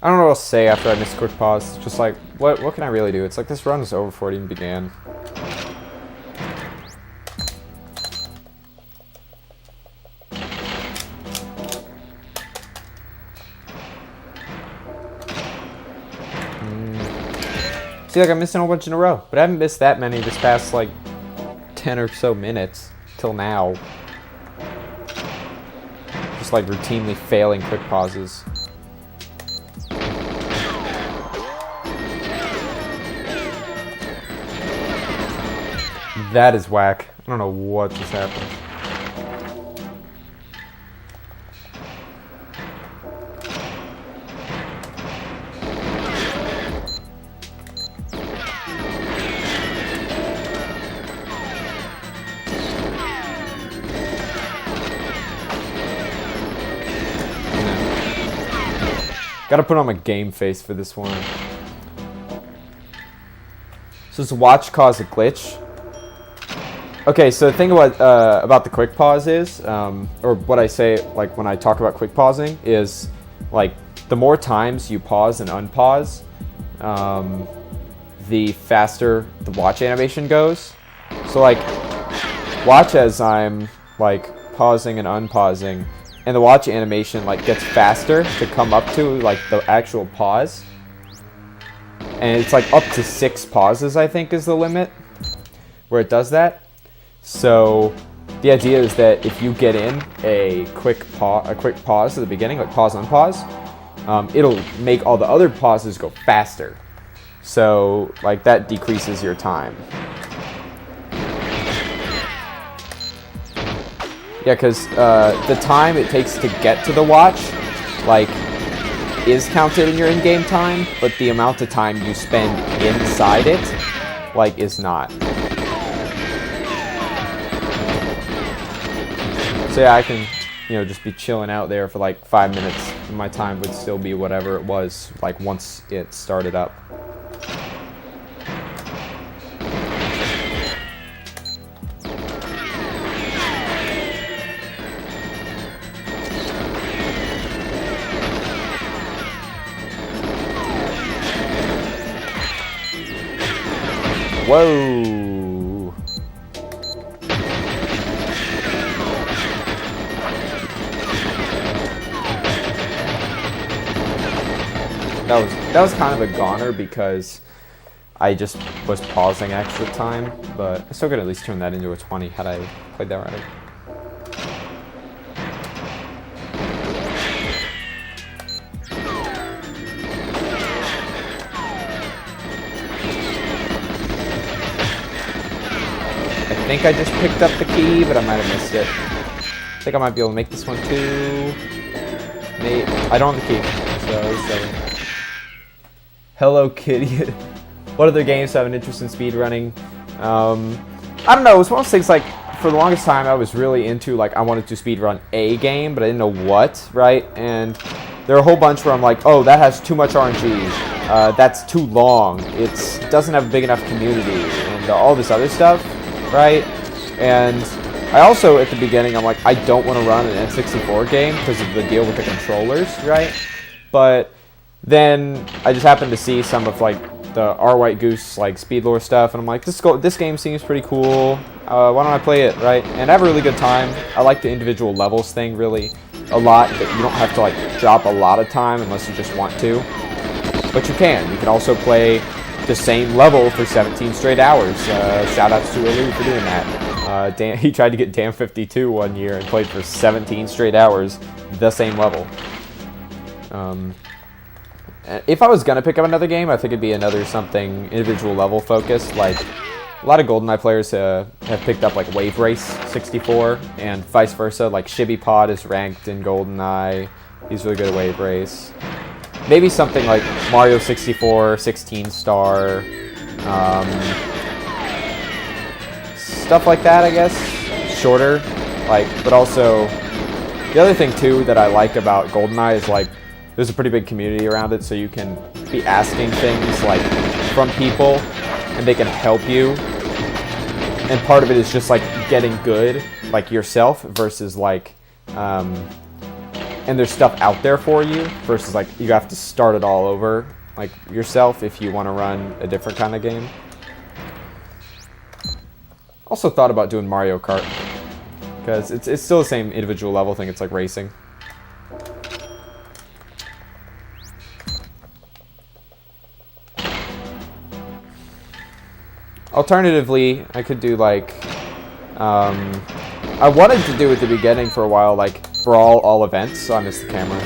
I don't know what else to say after I missed quick pause. Just like, what can I really do? It's like this run is over before it even began. See, like I'm missing a whole bunch in a row, but I haven't missed that many this past like 10 or so minutes till now. Just like routinely failing quick pauses. That is whack. I don't know what just happened. Gotta put on my game face for this one. So does watch cause a glitch? Okay, so the thing about the quick pause is, or what I say like when I talk about quick pausing is, like the more times you pause and unpause, the faster the watch animation goes. So like, watch as I'm like pausing and unpausing, and the watch animation like gets faster to come up to like the actual pause. And it's like up to 6 pauses, I think, is the limit where it does that. So the idea is that if you get in a quick pause at the beginning, like pause unpause, it'll make all the other pauses go faster. So like that decreases your time. Yeah, because the time it takes to get to the watch, like, is counted in your in-game time, but the amount of time you spend inside it, like, is not. So yeah, I can, you know, just be chilling out there for like 5 minutes, and my time would still be whatever it was, like, once it started up. Whoa! That was kind of a goner because I just was pausing extra time, but I still could at least turn that into a 20 had I played that right. I think I just picked up the key, but I might have missed it. I think I might be able to make this one too. Maybe. I don't have the key, so. Hello Kitty. What other games have an interest in speedrunning? I don't know, it was one of those things like, for the longest time I was really into, like, I wanted to speedrun a game, but I didn't know what, right? And there are a whole bunch where I'm like, oh, that has too much RNG. That's too long. It doesn't have a big enough community, and all this other stuff. Right? And I also, at the beginning, I'm like, I don't want to run an N64 game because of the deal with the controllers, right? But then I just happened to see some of, like, the R. White Goose, like, Speedlore stuff, and I'm like, this game seems pretty cool. Why don't I play it, right? And I have a really good time. I like the individual levels thing really a lot, that you don't have to, like, drop a lot of time unless you just want to. But you can. You can also play the same level for 17 straight hours. Shout outs to Elu for doing that. He tried to get Dam 52 one year and played for 17 straight hours the same level. If I was gonna pick up another game, I think it'd be another something individual level focused, like A lot of GoldenEye players have picked up like Wave Race 64 and vice versa. Like ShibiPod is ranked in GoldenEye. He's really good at Wave Race. Maybe something like Mario 64, 16 star, stuff like that, I guess. Shorter, like, but also the other thing too that I like about GoldenEye is like there's a pretty big community around it, so you can be asking things like from people, and they can help you. And part of it is just like getting good, like yourself, versus like, and there's stuff out there for you versus like you have to start it all over, like yourself, if you want to run a different kind of game. Also thought about doing Mario Kart because it's still the same individual level thing. It's like racing. Alternatively, I could do like, I wanted to do at the beginning for a while, like Brawl all events, so I missed the camera.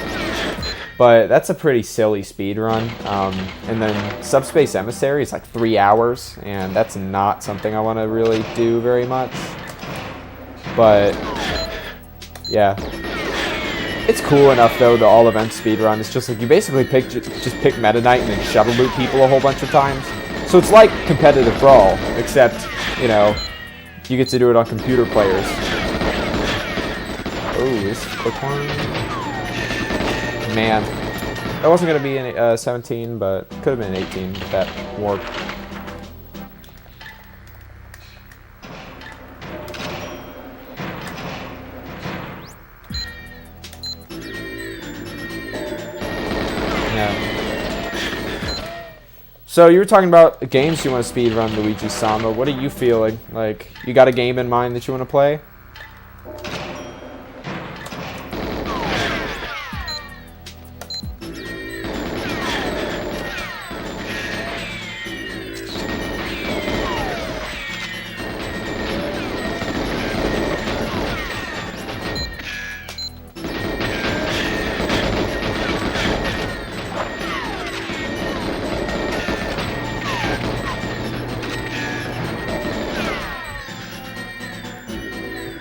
But that's a pretty silly speed run. And then Subspace Emissary is like 3 hours, and that's not something I want to really do very much. But yeah, it's cool enough though. The all event speed run. It's just like you basically just pick Meta Knight and then shuttle loop people a whole bunch of times. So it's like competitive Brawl, except, you know, you get to do it on computer players. Oh, this is quick one. Man, that wasn't going to be in 17, but could have been 18 if that worked. Yeah. So you were talking about games you want to speedrun, Luigi Samba. What are you feeling? Like, you got a game in mind that you want to play?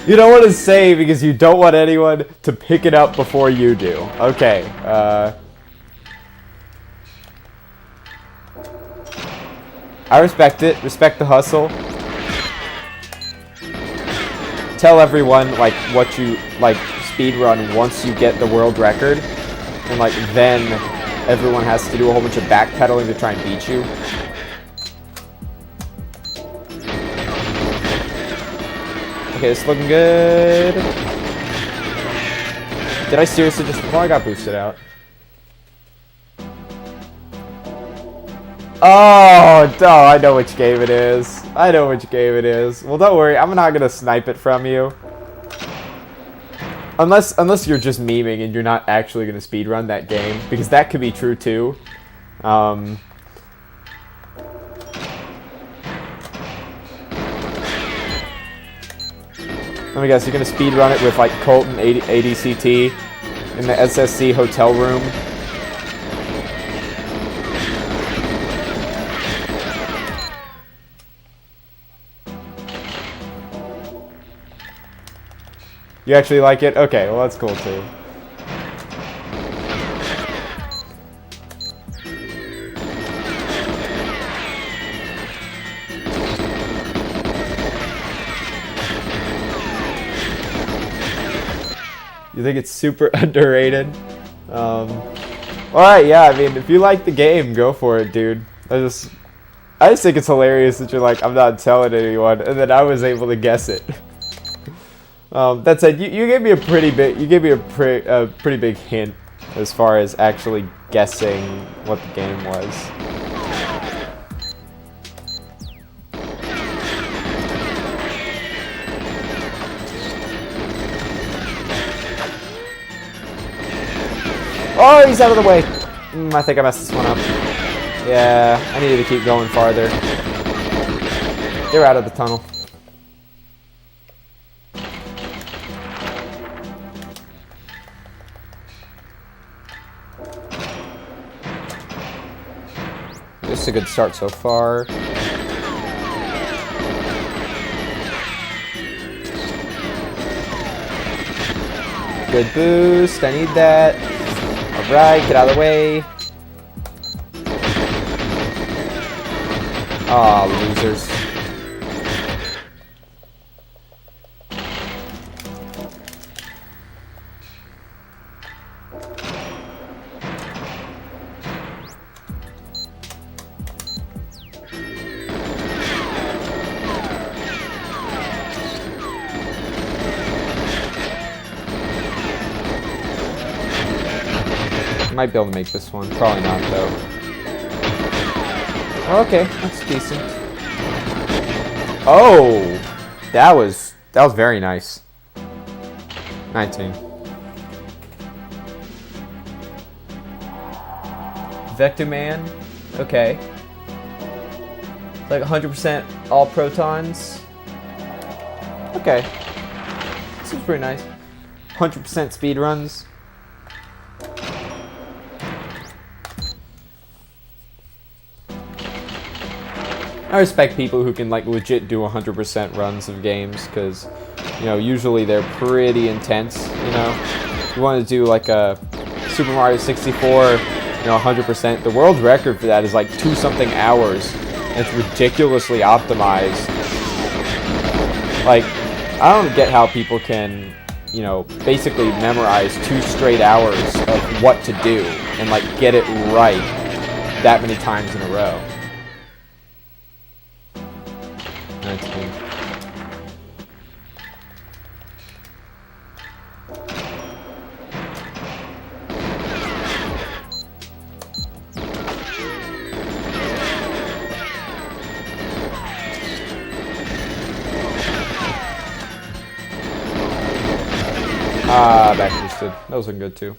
You don't want to say because you don't want anyone to pick it up before you do. Okay. I respect it. Respect the hustle. Tell everyone like what you like speedrun once you get the world record, and like then everyone has to do a whole bunch of backpedaling to try and beat you. Okay, it's looking good. Did I seriously just... Oh, I got boosted out. Oh, I know which game it is. I know which game it is. Well, don't worry. I'm not going to snipe it from you. Unless you're just memeing and you're not actually going to speedrun that game. Because that could be true, too. Let me guess, you're going to speedrun it with like Colton ADCT in the SSC hotel room. You actually like it? Okay, well that's cool too. You think it's super underrated? Alright, yeah, I mean, if you like the game, go for it, dude. I just think it's hilarious that you're like, I'm not telling anyone, and then I was able to guess it. That said, you gave me a pretty big hint as far as actually guessing what the game was. Oh, he's out of the way. I think I messed this one up. Yeah, I needed to keep going farther. They're out of the tunnel. This is a good start so far. good boost. I need that. Alright, get out of the way. Aw, losers. Might be able to make this one. Probably not, though. Okay, that's decent. Oh! That was very nice. 19. Vector Man. Okay. It's like 100% all protons. Okay. This is pretty nice. 100% speed runs. I respect people who can like legit do 100% runs of games because, you know, usually they're pretty intense, you know. You want to do like a Super Mario 64, you know, 100%. The world record for that is like 2-something hours. And it's ridiculously optimized. Like, I don't get how people can, you know, basically memorize 2 straight hours of what to do and like get it right that many times in a row. That's good. Back boosted. That was good too.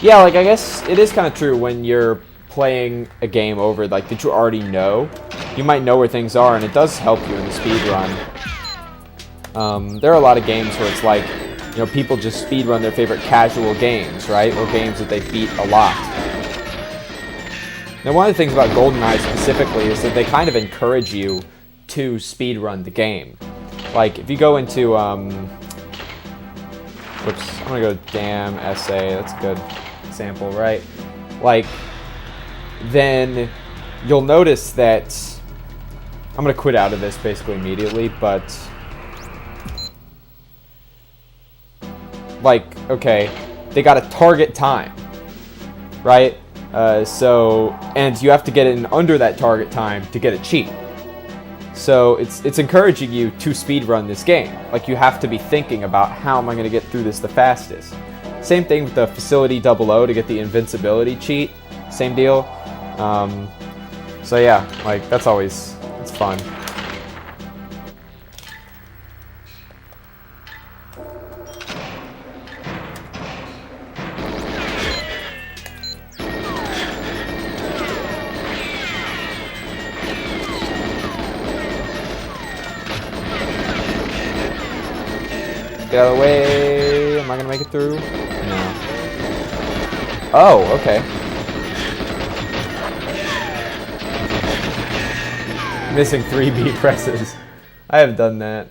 Yeah, like, I guess it is kind of true when you're playing a game over, like, that you already know. You might know where things are, and it does help you in the speed run. There are a lot of games where it's like, you know, people just speed run their favorite casual games, right? Or games that they beat a lot. Now, one of the things about GoldenEye specifically is that they kind of encourage you to speed run the game. Like, if you go into, whoops, I'm gonna go damn essay, that's a good example, right? Like, then you'll notice that I'm gonna quit out of this basically immediately, but like, okay, they got a target time, right? And you have to get it in under that target time to get a cheat. So it's encouraging you to speedrun this game. Like, you have to be thinking about how am I going to get through this the fastest. Same thing with the Facility 00 to get the invincibility cheat. Same deal. So yeah, like, it's fun. Get out of the way. Am I gonna make it through? No. Oh, okay. Missing 3 B presses. I have done that.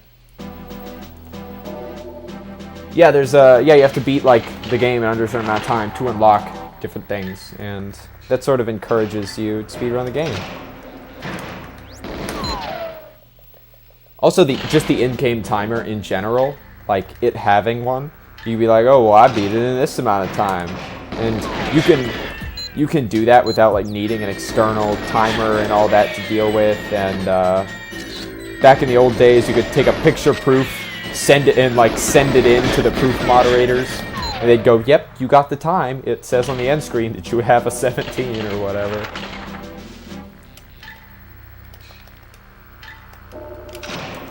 Yeah, there's yeah, you have to beat like the game in under a certain amount of time to unlock different things, and that sort of encourages you to speedrun the game. Also, just the in-game timer in general. Like, it having one, you'd be like, oh, well, I beat it in this amount of time. And you can do that without, like, needing an external timer and all that to deal with. And back in the old days, you could take a picture proof, send it in to the proof moderators, and they'd go, yep, you got the time. It says on the end screen that you have a 17 or whatever.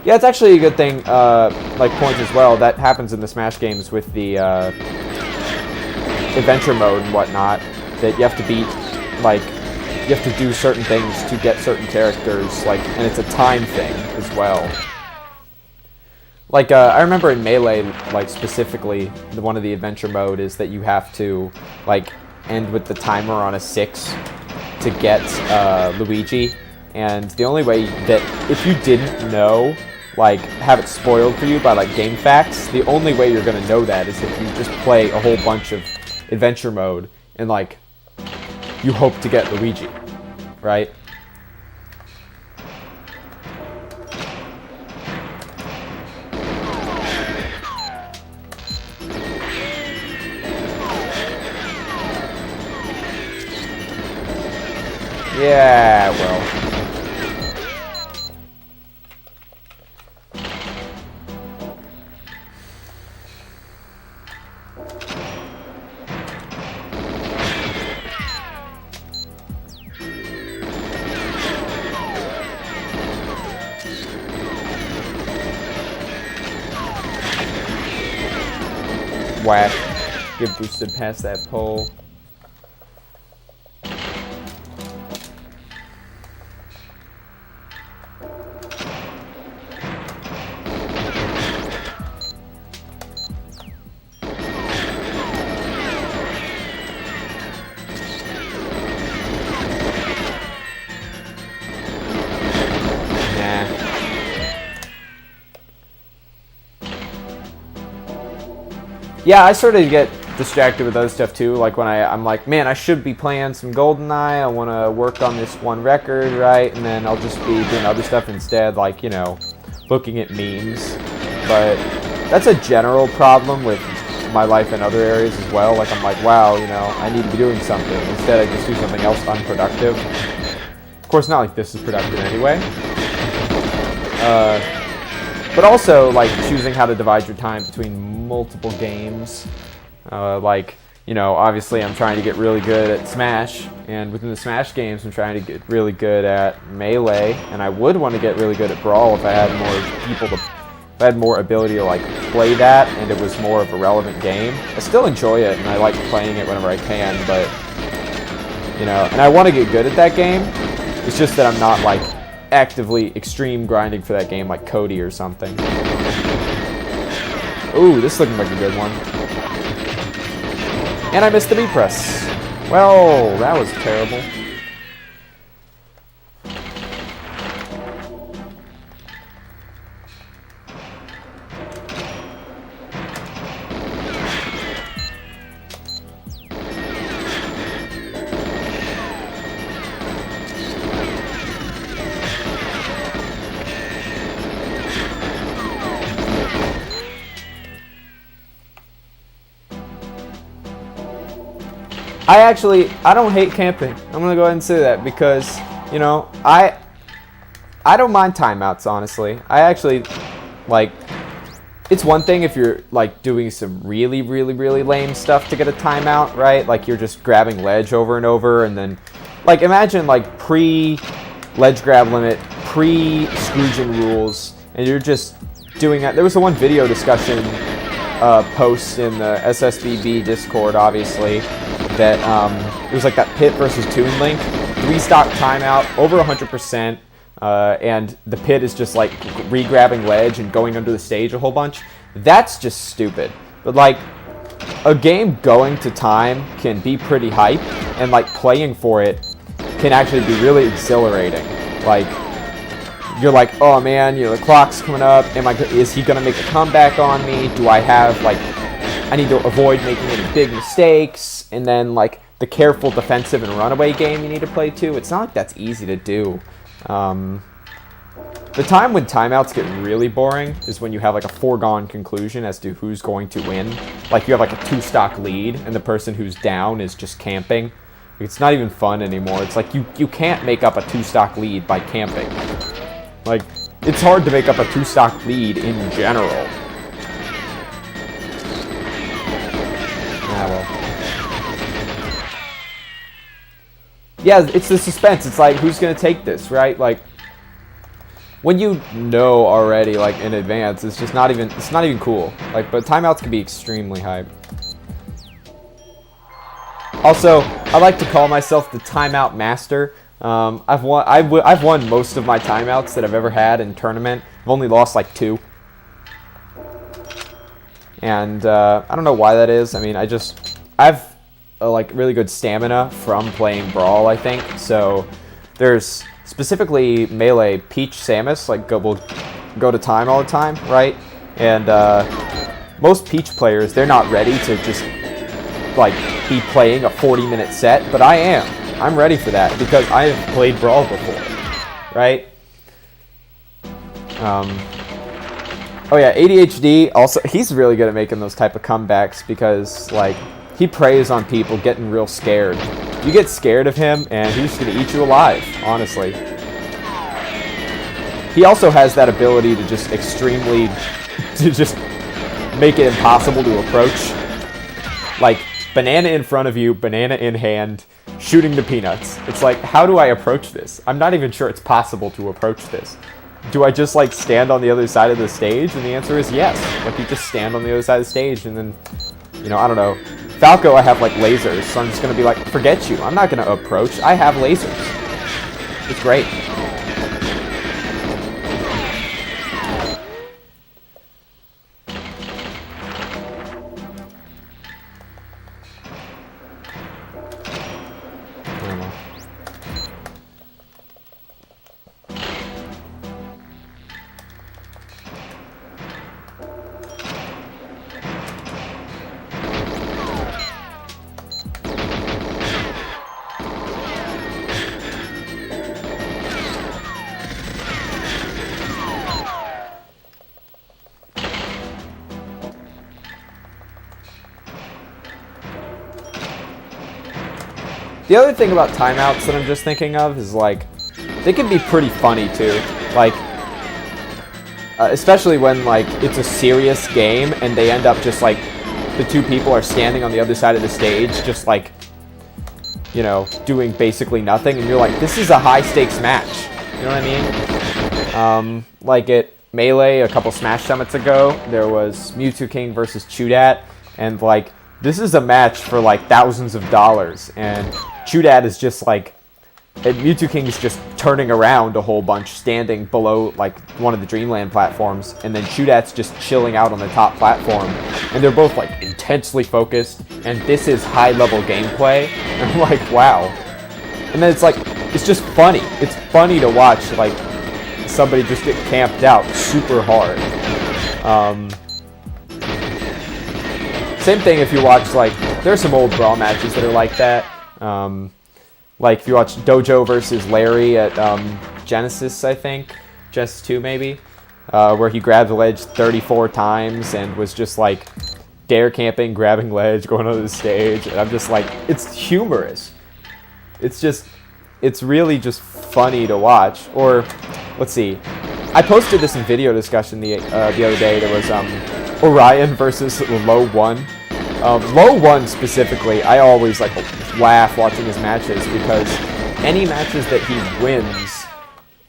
Yeah, it's actually a good thing, like points as well. That happens in the Smash games with the adventure mode and whatnot. That you have to beat, like, you have to do certain things to get certain characters, like, and it's a time thing as well. Like, I remember in Melee, like, specifically, one of the adventure mode is that you have to, like, end with the timer on a 6 to get Luigi. And the only way that, if you didn't know, like, have it spoiled for you by, like, game facts, the only way you're going to know that is if you just play a whole bunch of adventure mode and, like, you hope to get Luigi, right? Yeah, well. Whack. Get boosted past that pole. Yeah, I sort of get distracted with other stuff too. Like when I'm like, man, I should be playing some GoldenEye. I want to work on this one record, right? And then I'll just be doing other stuff instead, like, you know, looking at memes. But that's a general problem with my life in other areas as well. Like I'm like, wow, you know, I need to be doing something. Instead, I just do something else unproductive. Of course, not like this is productive anyway. But also, like, choosing how to divide your time between multiple games. Like, you know, obviously I'm trying to get really good at Smash, and within the Smash games I'm trying to get really good at Melee, and I would want to get really good at Brawl if I had more people to, if I had more ability to, like, play that, and it was more of a relevant game. I still enjoy it, and I like playing it whenever I can, but, you know, and I want to get good at that game. It's just that I'm not, like, actively extreme grinding for that game like Cody or something. Ooh, this is looking like a good one. And I missed the B press. Well, that was terrible. I don't hate camping. I'm gonna go ahead and say that because, you know, I don't mind timeouts, honestly. I actually, like, it's one thing if you're, like, doing some really, really, really lame stuff to get a timeout, right? Like, you're just grabbing ledge over and over, and then, like, imagine, like, pre-ledge grab limit, pre-Scrooging rules, and you're just doing that. There was the one video discussion post in the SSBB Discord, obviously, that it was like that Pit versus Toon Link, 3-stock timeout, over 100%, and the Pit is just like re-grabbing ledge and going under the stage a whole bunch. That's just stupid. But like, a game going to time can be pretty hype, and like playing for it can actually be really exhilarating. Like, you're like, oh man, you know, the clock's coming up. Is he gonna make a comeback on me? Do I have, like, I need to avoid making any big mistakes, and then, like, the careful defensive and runaway game you need to play too. It's not like that's easy to do. The time when timeouts get really boring is when you have, like, a foregone conclusion as to who's going to win. Like, you have, like, a 2-stock lead, and the person who's down is just camping. It's not even fun anymore. It's like, you can't make up a 2-stock lead by camping. Like, it's hard to make up a 2-stock lead in general. Ah, well. Yeah, it's the suspense. It's like, who's going to take this, right? Like, when you know already, like, in advance, it's just not even, it's not even cool. Like, but timeouts can be extremely hype. Also, I like to call myself the timeout master. I've won most of my timeouts that I've ever had in tournament. I've only lost like 2. And I don't know why that is. I mean, I've like really good stamina from playing Brawl, I think. So there's specifically Melee Peach Samus, like will go to time all the time, right? And most Peach players, they're not ready to just like be playing a 40-minute set, but I am. I'm ready for that because I have played Brawl before, right? Oh yeah, ADHD, also, he's really good at making those type of comebacks because, like, he preys on people getting real scared. You get scared of him, and he's just going to eat you alive, honestly. He also has that ability to just just make it impossible to approach. Like, banana in front of you, banana in hand, shooting the peanuts. It's like, how do I approach this? I'm not even sure it's possible to approach this. Do I just, like, stand on the other side of the stage? And the answer is yes. Like, you just stand on the other side of the stage, and then, you know, I don't know. Falco, I have, like, lasers, so I'm just gonna be like, forget you. I'm not gonna approach. I have lasers. It's great. I don't know. The other thing about timeouts that I'm just thinking of is, like, they can be pretty funny, too. Like, especially when, like, it's a serious game and they end up just, like, the 2 people are standing on the other side of the stage, just, like, you know, doing basically nothing, and you're like, this is a high-stakes match. You know what I mean? Like at Melee a couple Smash Summits ago, there was Mewtwo King versus Chudat, and, like, this is a match for, like, thousands of dollars, and Chudat is just, like, and Mewtwo King is just turning around a whole bunch, standing below, like, one of the Dreamland platforms, and then Chudat's just chilling out on the top platform, and they're both, like, intensely focused, and this is high-level gameplay, and I'm like, wow. And then it's, like, it's just funny. It's funny to watch, like, somebody just get camped out super hard. Same thing if you watch, like, there's some old Brawl matches that are like that. Like, if you watch Dojo versus Larry at Genesis, I think. Genesis 2, maybe. Where he grabbed the ledge 34 times and was just, like, dare camping, grabbing ledge, going onto the stage. And I'm just like, it's humorous. It's just, it's really just funny to watch. Or, let's see. I posted this in video discussion the other day. There was Orion versus Low 1. Low 1 specifically, I always, like, laugh watching his matches because any matches that he wins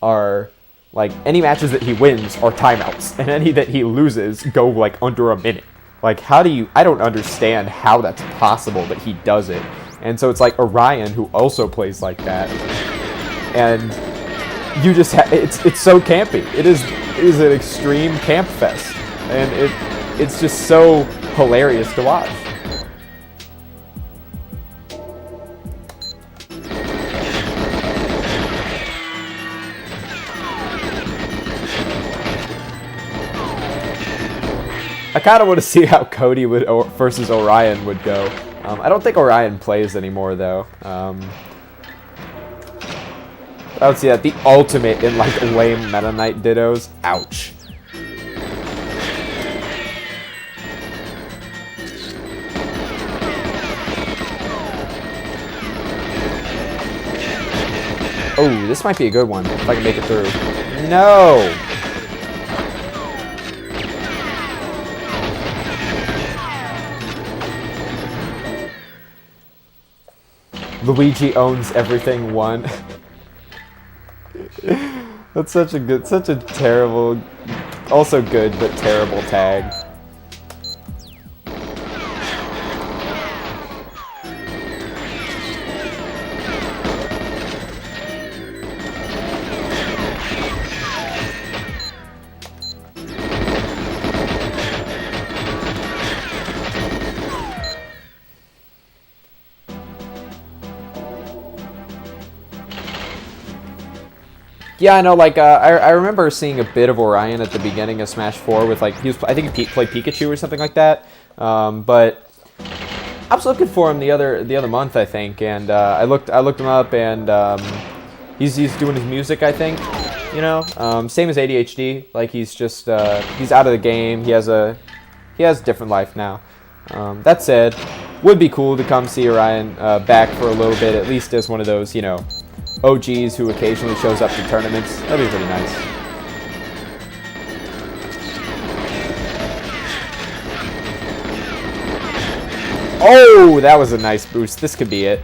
are, like, any matches that he wins are timeouts, and any that he loses go, like, under a minute. Like, how do you, I don't understand how that's possible, but he does it. And so it's like Orion, who also plays like that, and you just, it's so campy. It is an extreme camp fest, and it's just so hilarious to watch. I kind of want to see how Cody versus Orion would go. I don't think Orion plays anymore, though. I would see that. The ultimate in, like, lame Meta Knight dittos. Ouch. Oh, this might be a good one, if I can make it through. No! Luigi owns everything 1. That's such a terrible, also good but terrible tag. Yeah, I know. Like, I remember seeing a bit of Orion at the beginning of Smash 4 with like I think he played Pikachu or something like that. But I was looking for him the other month, I think, and I looked him up, and he's doing his music, I think. You know, same as ADHD. Like he's just he's out of the game. He has a different life now. That said, would be cool to come see Orion back for a little bit, at least as one of those, you know, OGs who occasionally shows up to tournaments. That'd be pretty nice. Oh, that was a nice boost. This could be it.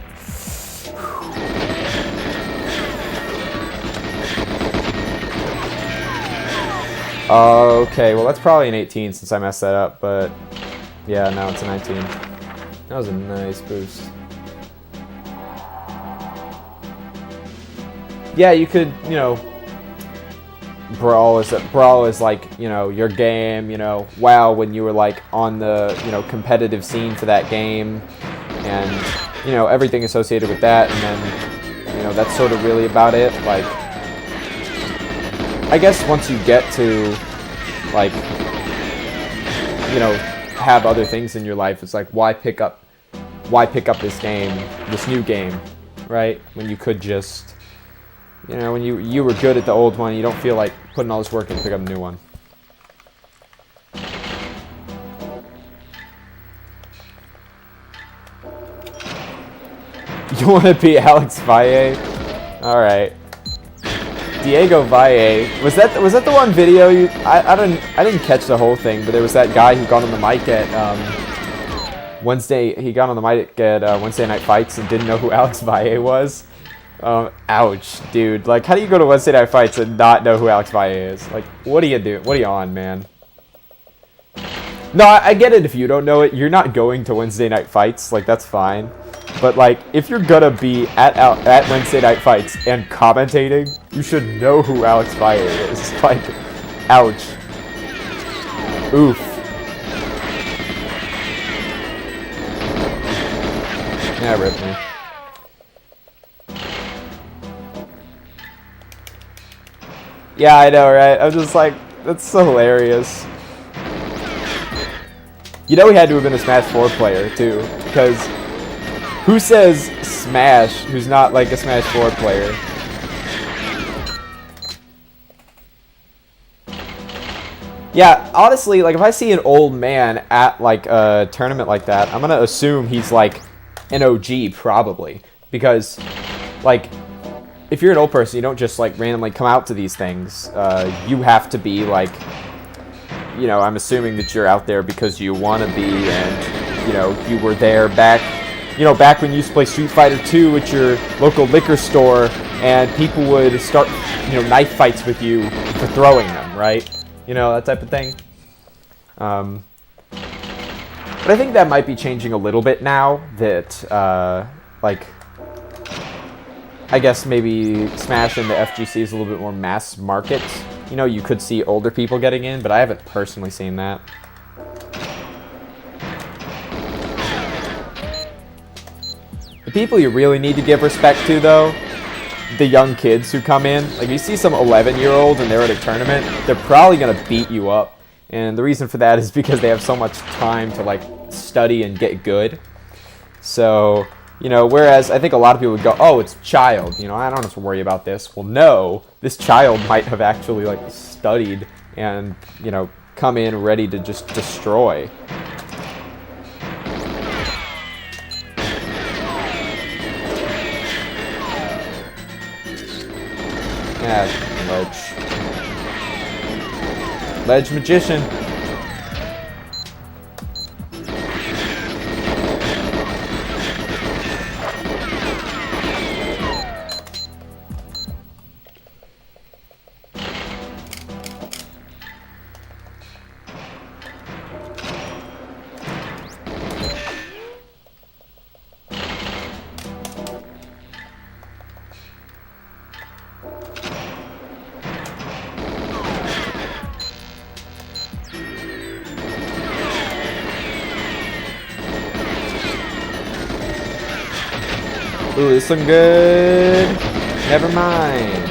Okay, well that's probably an 18 since I messed that up, but yeah, now it's a 19. That was a nice boost. Yeah, you could, you know, Brawl is like, you know, your game, you know, WoW when you were like on the, you know, competitive scene for that game, and, you know, everything associated with that, and then, you know, that's sort of really about it. Like, I guess once you get to, like, you know, have other things in your life, it's like, why pick up this game, this new game, right? When you could just, you know, when you were good at the old one, you don't feel like putting all this work in to pick up a new one. You want to be Alex Valle? All right. Diego Valle. Was that the one video you? I didn't catch the whole thing, but there was that guy who got on the mic at Wednesday. He got on the mic at Wednesday Night Fights and didn't know who Alex Valle was. Ouch, dude. Like, how do you go to Wednesday Night Fights and not know who Alex Valle is? Like, what are you doing? What are you on, man? No, I get it if you don't know it. You're not going to Wednesday Night Fights. Like, that's fine. But, like, if you're gonna be at Wednesday Night Fights and commentating, you should know who Alex Valle is. Like, ouch. Oof. Yeah, rip me. Yeah, I know, right? I'm just like, that's so hilarious. You know he had to have been a Smash 4 player, too. Because who says Smash who's not, like, a Smash 4 player? Yeah, honestly, like, if I see an old man at, like, a tournament like that, I'm gonna assume he's, like, an OG, probably. Because, like, if you're an old person, you don't just, like, randomly come out to these things. You have to be, like, you know, I'm assuming that you're out there because you want to be, and, you know, you were there back, you know, back when you used to play Street Fighter 2 at your local liquor store, and people would start, you know, knife fights with you for throwing them, right? You know, that type of thing. But I think that might be changing a little bit now that, like, I guess maybe Smash and the FGC is a little bit more mass market. You know, you could see older people getting in, but I haven't personally seen that. The people you really need to give respect to, though, the young kids who come in. Like, if you see some 11-year-old and they're at a tournament, they're probably going to beat you up. And the reason for that is because they have so much time to, like, study and get good. So, you know, whereas I think a lot of people would go, oh, it's a child, you know, I don't have to worry about this. Well, no, this child might have actually, like, studied and, you know, come in ready to just destroy. Yeah, ledge. Ledge magician. Ooh, this looking good. Never mind.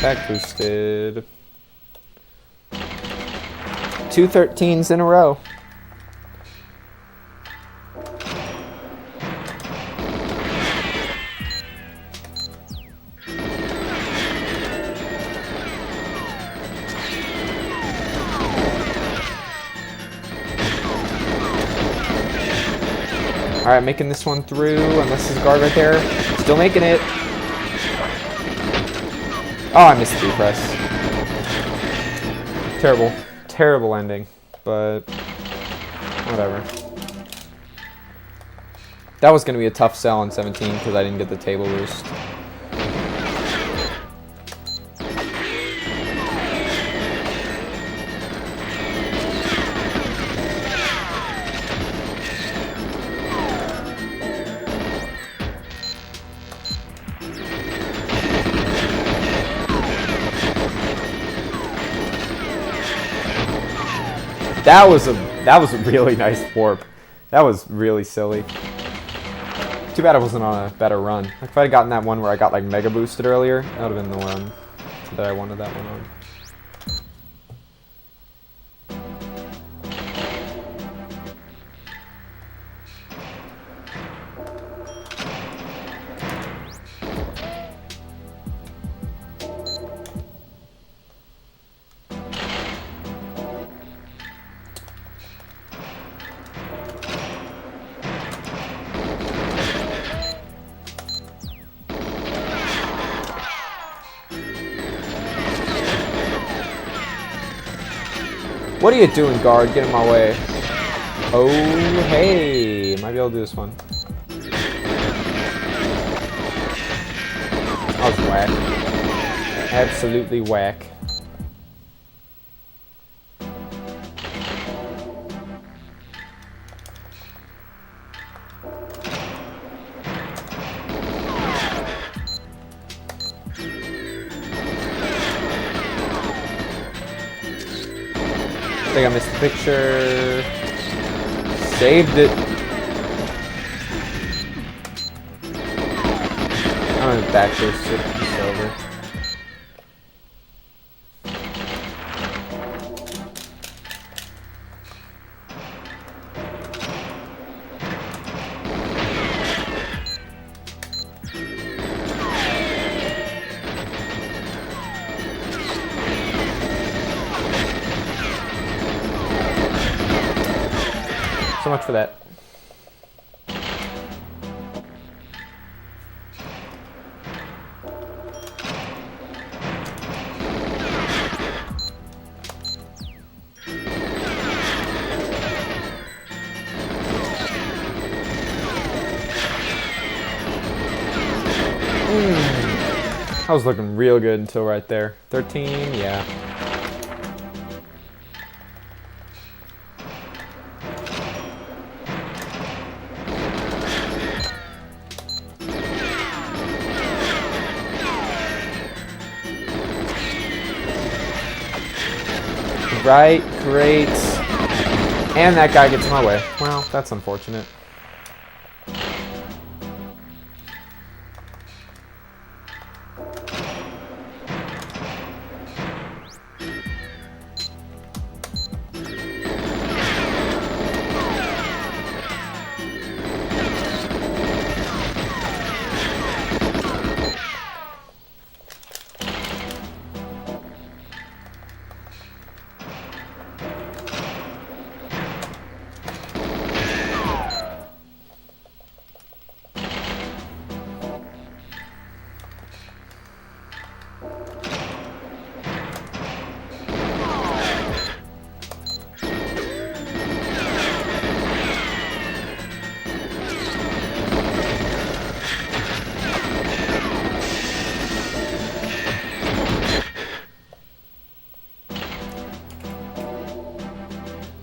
Back boosted. 2 13s in a row. Alright, making this one through, unless there's a guard right there. Still making it. Oh, I missed the B-press. Terrible. Terrible ending, but whatever. That was going to be a tough sell on 17 because I didn't get the table boost. That was a really nice warp. That was really silly. Too bad I wasn't on a better run. Like if I had gotten that one where I got like mega boosted earlier, that would have been the one that I wanted that one on. What are you doing, guard? Get in my way. Oh, hey. Might be able to do this one. That was whack. Absolutely whack. I think I missed the picture. Saved it. I'm gonna back this over. So much for that. I was looking real good until right there. 13, yeah. Right, great. And that guy gets in my way. Well, that's unfortunate.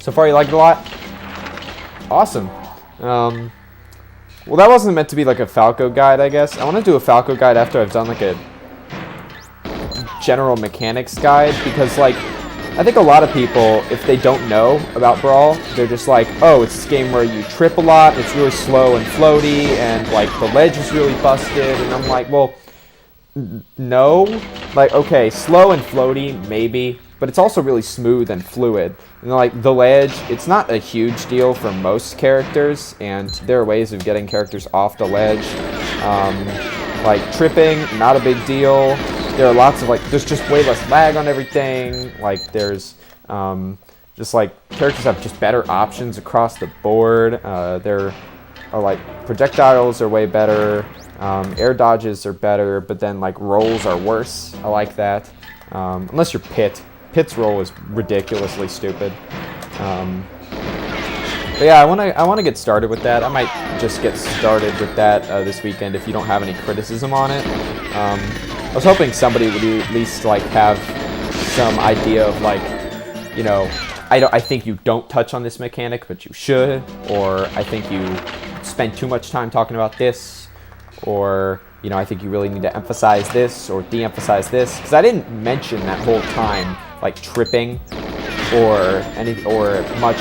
So far, you like it a lot? Awesome. Well, that wasn't meant to be like a Falco guide, I guess. I want to do a Falco guide after I've done like a general mechanics guide, because like I think a lot of people, if they don't know about Brawl, they're just like, oh, it's this game where you trip a lot, it's really slow and floaty, and like the ledge is really busted, and I'm like, well, no. Like, okay, slow and floaty, maybe, but it's also really smooth and fluid. And like the ledge, it's not a huge deal for most characters, and there are ways of getting characters off the ledge. Like tripping, not a big deal. There are lots of like, there's just way less lag on everything. Like there's just like characters have just better options across the board. There are like projectiles are way better. Air dodges are better, but then like rolls are worse. I like that. Unless you're Pit. Pit's roll is ridiculously stupid. But yeah, I want to get started with that. I might just get started with that this weekend if you don't have any criticism on it. I was hoping somebody would at least like have some idea of like, you know, I think you don't touch on this mechanic, but you should, or I think you spend too much time talking about this, or you know, I think you really need to emphasize this or de-emphasize this, because I didn't mention that whole time like tripping or much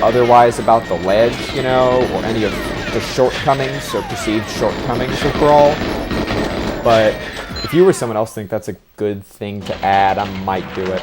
otherwise about the ledge, you know, or any of the shortcomings or perceived shortcomings of Brawl. But if you or someone else think that's a good thing to add, I might do it.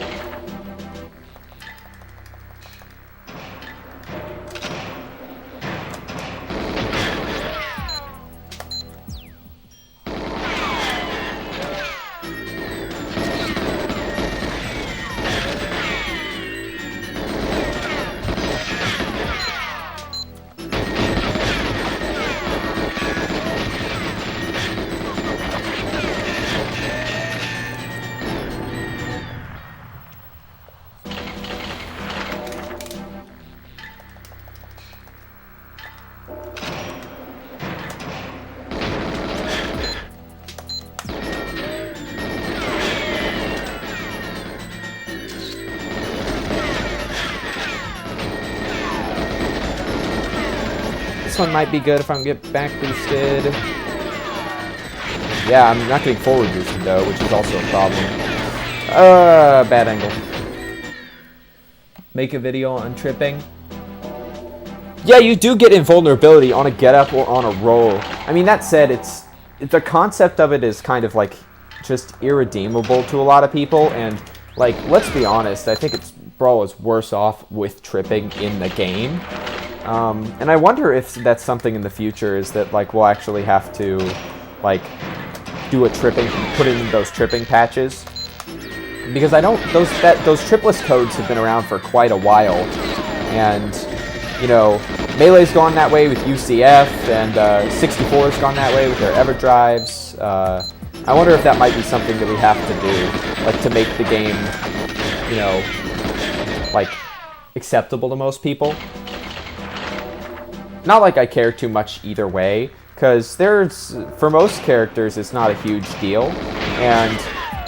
This one might be good if I can get back boosted. Yeah, I'm not getting forward boosted though, which is also a problem. Bad angle. Make a video on tripping. Yeah, you do get invulnerability on a get up or on a roll. I mean, that said, the concept of it is kind of like just irredeemable to a lot of people, and like, let's be honest, I think Brawl is worse off with tripping in the game. And I wonder if that's something in the future, is that like we'll actually have to like do a tripping, put in those tripping patches, because I don't, those tripless codes have been around for quite a while, and you know, Melee's gone that way with UCF, and 64's gone that way with their Everdrives. I wonder if that might be something that we have to do, like to make the game, you know, like acceptable to most people. Not like I care too much either way, because for most characters, it's not a huge deal. And,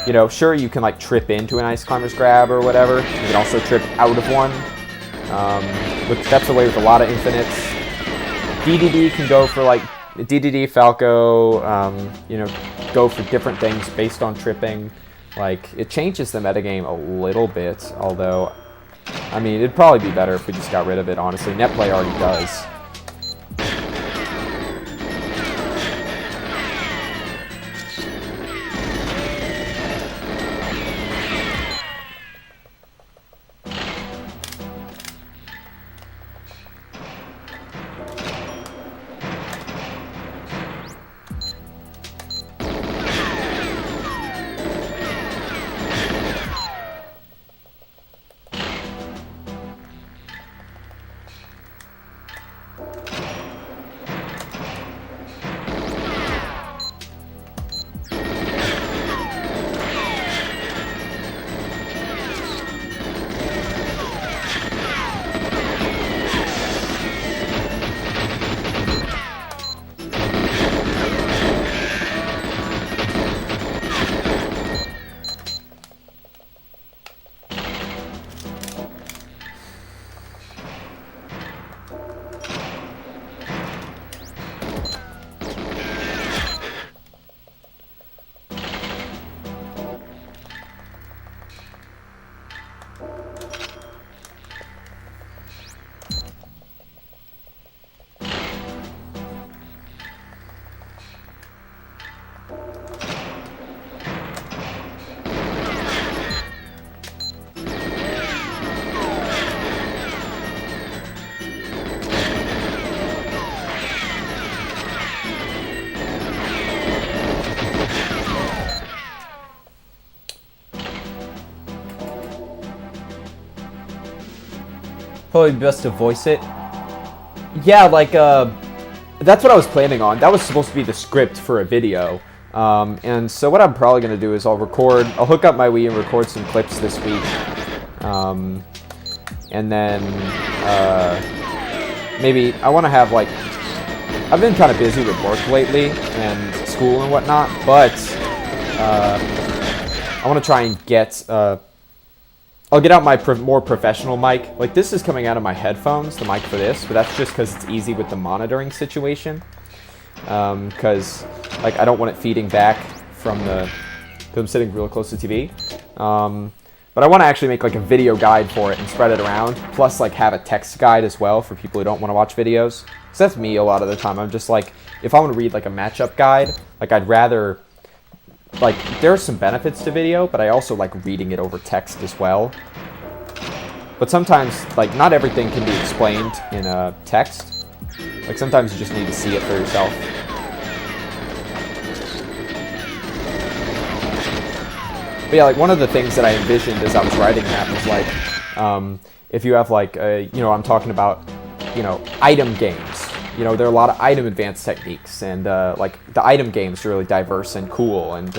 you know, sure, you can like trip into an Ice Climber's Grab or whatever. You can also trip out of one. That's the way with a lot of infinites. DDD can go for like, DDD, Falco, you know, go for different things based on tripping. Like, it changes the metagame a little bit, although, I mean, it'd probably be better if we just got rid of it, honestly. Netplay already does. Probably best to voice it. Yeah, like, that's what I was planning on. That was supposed to be the script for a video. And so what I'm probably going to do is I'll hook up my Wii and record some clips this week. And then, maybe I want to have, like, I've been kind of busy with work lately and school and whatnot, but, I want to try and get, I'll get out my more professional mic. Like, this is coming out of my headphones, the mic for this, but that's just because it's easy with the monitoring situation. Because, like, I don't want it feeding back from because I'm sitting real close to the TV. But I want to actually make, like, a video guide for it and spread it around. Plus, like, have a text guide as well for people who don't want to watch videos. Because that's me a lot of the time. I'm just, like, if I want to read, like, a matchup guide, like, I'd rather... Like, there are some benefits to video, but I also like reading it over text as well. But sometimes, like, not everything can be explained in text. Like, sometimes you just need to see it for yourself. But yeah, like, one of the things that I envisioned as I was writing that was, like, if you have, like, I'm talking about, item games. There are a lot of item advanced techniques, and, like, the item games are really diverse and cool, and,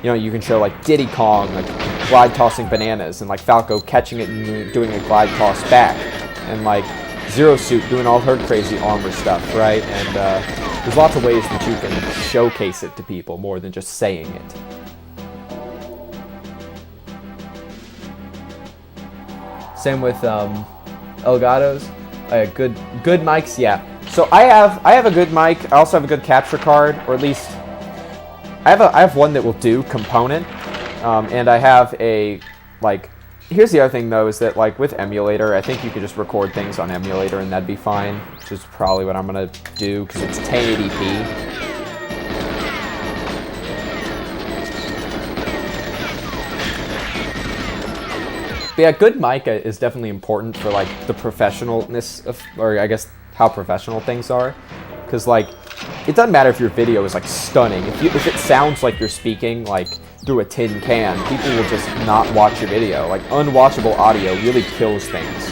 you can show, like, Diddy Kong, like, glide tossing bananas, and, like, Falco catching it and doing a glide toss back, and, like, Zero Suit doing all her crazy armor stuff, right? And, there's lots of ways that you can showcase it to people more than just saying it. Same with, Elgato's. Good mics, yeah. So I have a good mic. I also have a good capture card, or at least I have one that will do component, and I have a, like, here's the other thing though, is that, like, with emulator, I think you could just record things on emulator and that'd be fine, which is probably what I'm gonna do because it's 1080p. But yeah, good mic is definitely important for, like, the professionalness of, or I guess how professional things are. Because, like, it doesn't matter if your video is, like, stunning. If it sounds like you're speaking, like, through a tin can, people will just not watch your video. Like, unwatchable audio really kills things.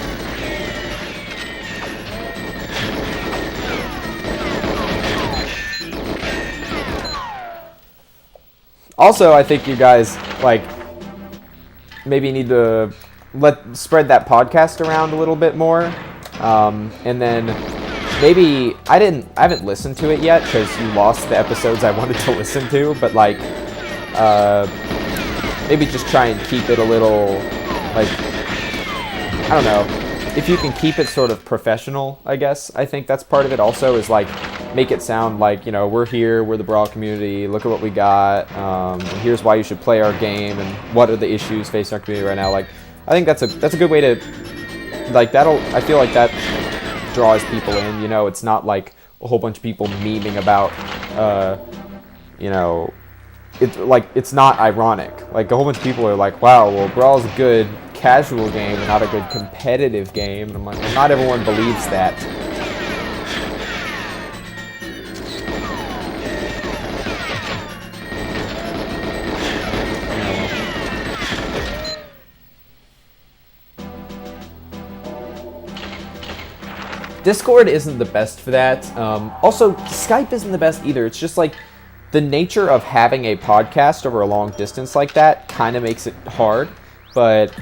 Also, I think you guys, like, maybe need to spread that podcast around a little bit more. And then maybe I haven't listened to it yet because you lost the episodes I wanted to listen to, but, like, maybe just try and keep it a little, like, I don't know, if you can keep it sort of professional, I guess. I think that's part of it also, is, like, make it sound like, we're here, we're the Brawl community, look at what we got, and here's why you should play our game, and what are the issues facing our community right now. Like, I think that's a good way to, like, I feel like that draws people in, it's not like a whole bunch of people memeing about, it's not ironic. Like, a whole bunch of people are like, wow, well, Brawl's a good casual game and not a good competitive game. And I'm like, well, not everyone believes that. Discord isn't the best for that. Also, Skype isn't the best either. It's just, like, the nature of having a podcast over a long distance like that kind of makes it hard. But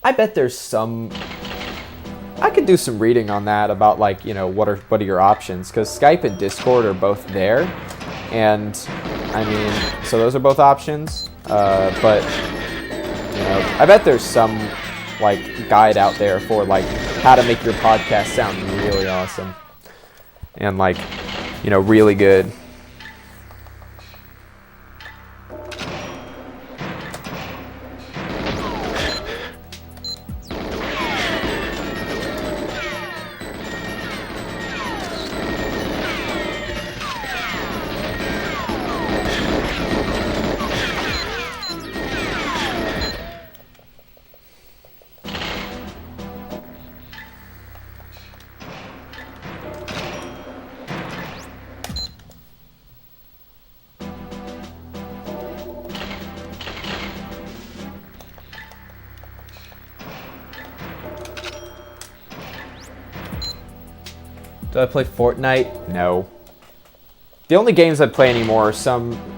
I bet there's some... I could do some reading on that about, like, what are your options? Because Skype and Discord are both there. And, I mean, so those are both options. But, I bet there's some, like, guide out there for, like, how to make your podcast sound really awesome. And, like, really good. Do I play Fortnite? No. The only games I play anymore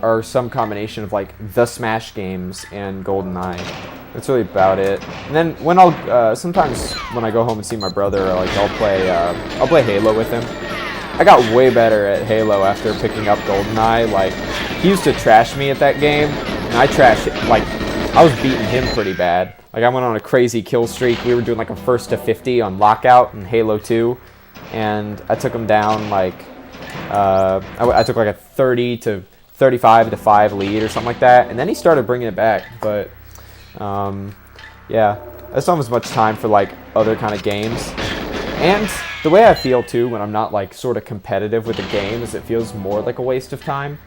are some combination of like the Smash games and GoldenEye. That's really about it. And then when sometimes when I go home and see my brother, like I'll play Halo with him. I got way better at Halo after picking up GoldenEye. Like he used to trash me at that game, and I was beating him pretty bad. Like I went on a crazy kill streak. We were doing like a 1st to 50 on Lockout in Halo 2, and I took him down like. I took like a 30 to 35 to 5 lead or something like that, and then he started bringing it back. But yeah, I just don't have as much time for like other kind of games. And the way I feel too when I'm not like sort of competitive with a game is it feels more like a waste of time.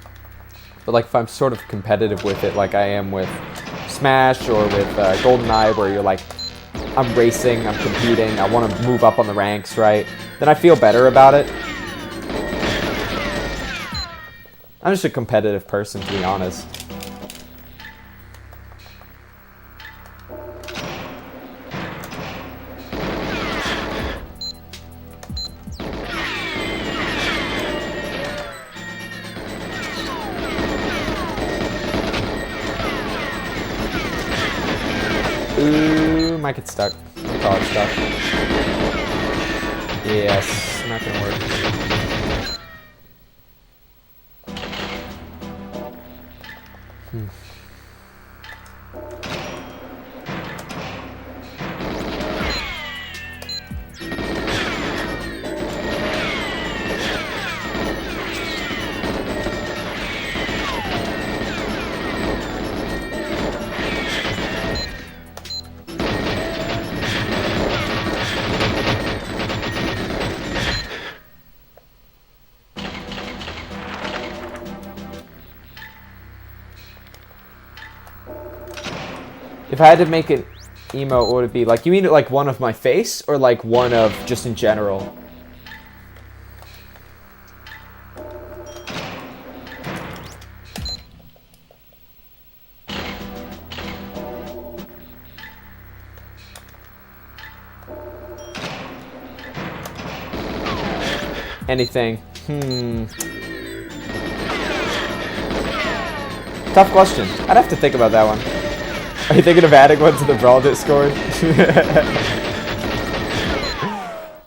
But like if I'm sort of competitive with it, like I am with Smash or with GoldenEye, where you're like, I'm racing, I'm competing, I want to move up on the ranks, right? Then I feel better about it. I'm just a competitive person, to be honest. Ooh, might get stuck. Probably stuck. Yes, not gonna work. If I had to make an emote, what would it be? Like, you mean like one of my face, or like one of just in general? Anything. Tough question. I'd have to think about that one. Are you thinking of adding one to the Brawl Discord?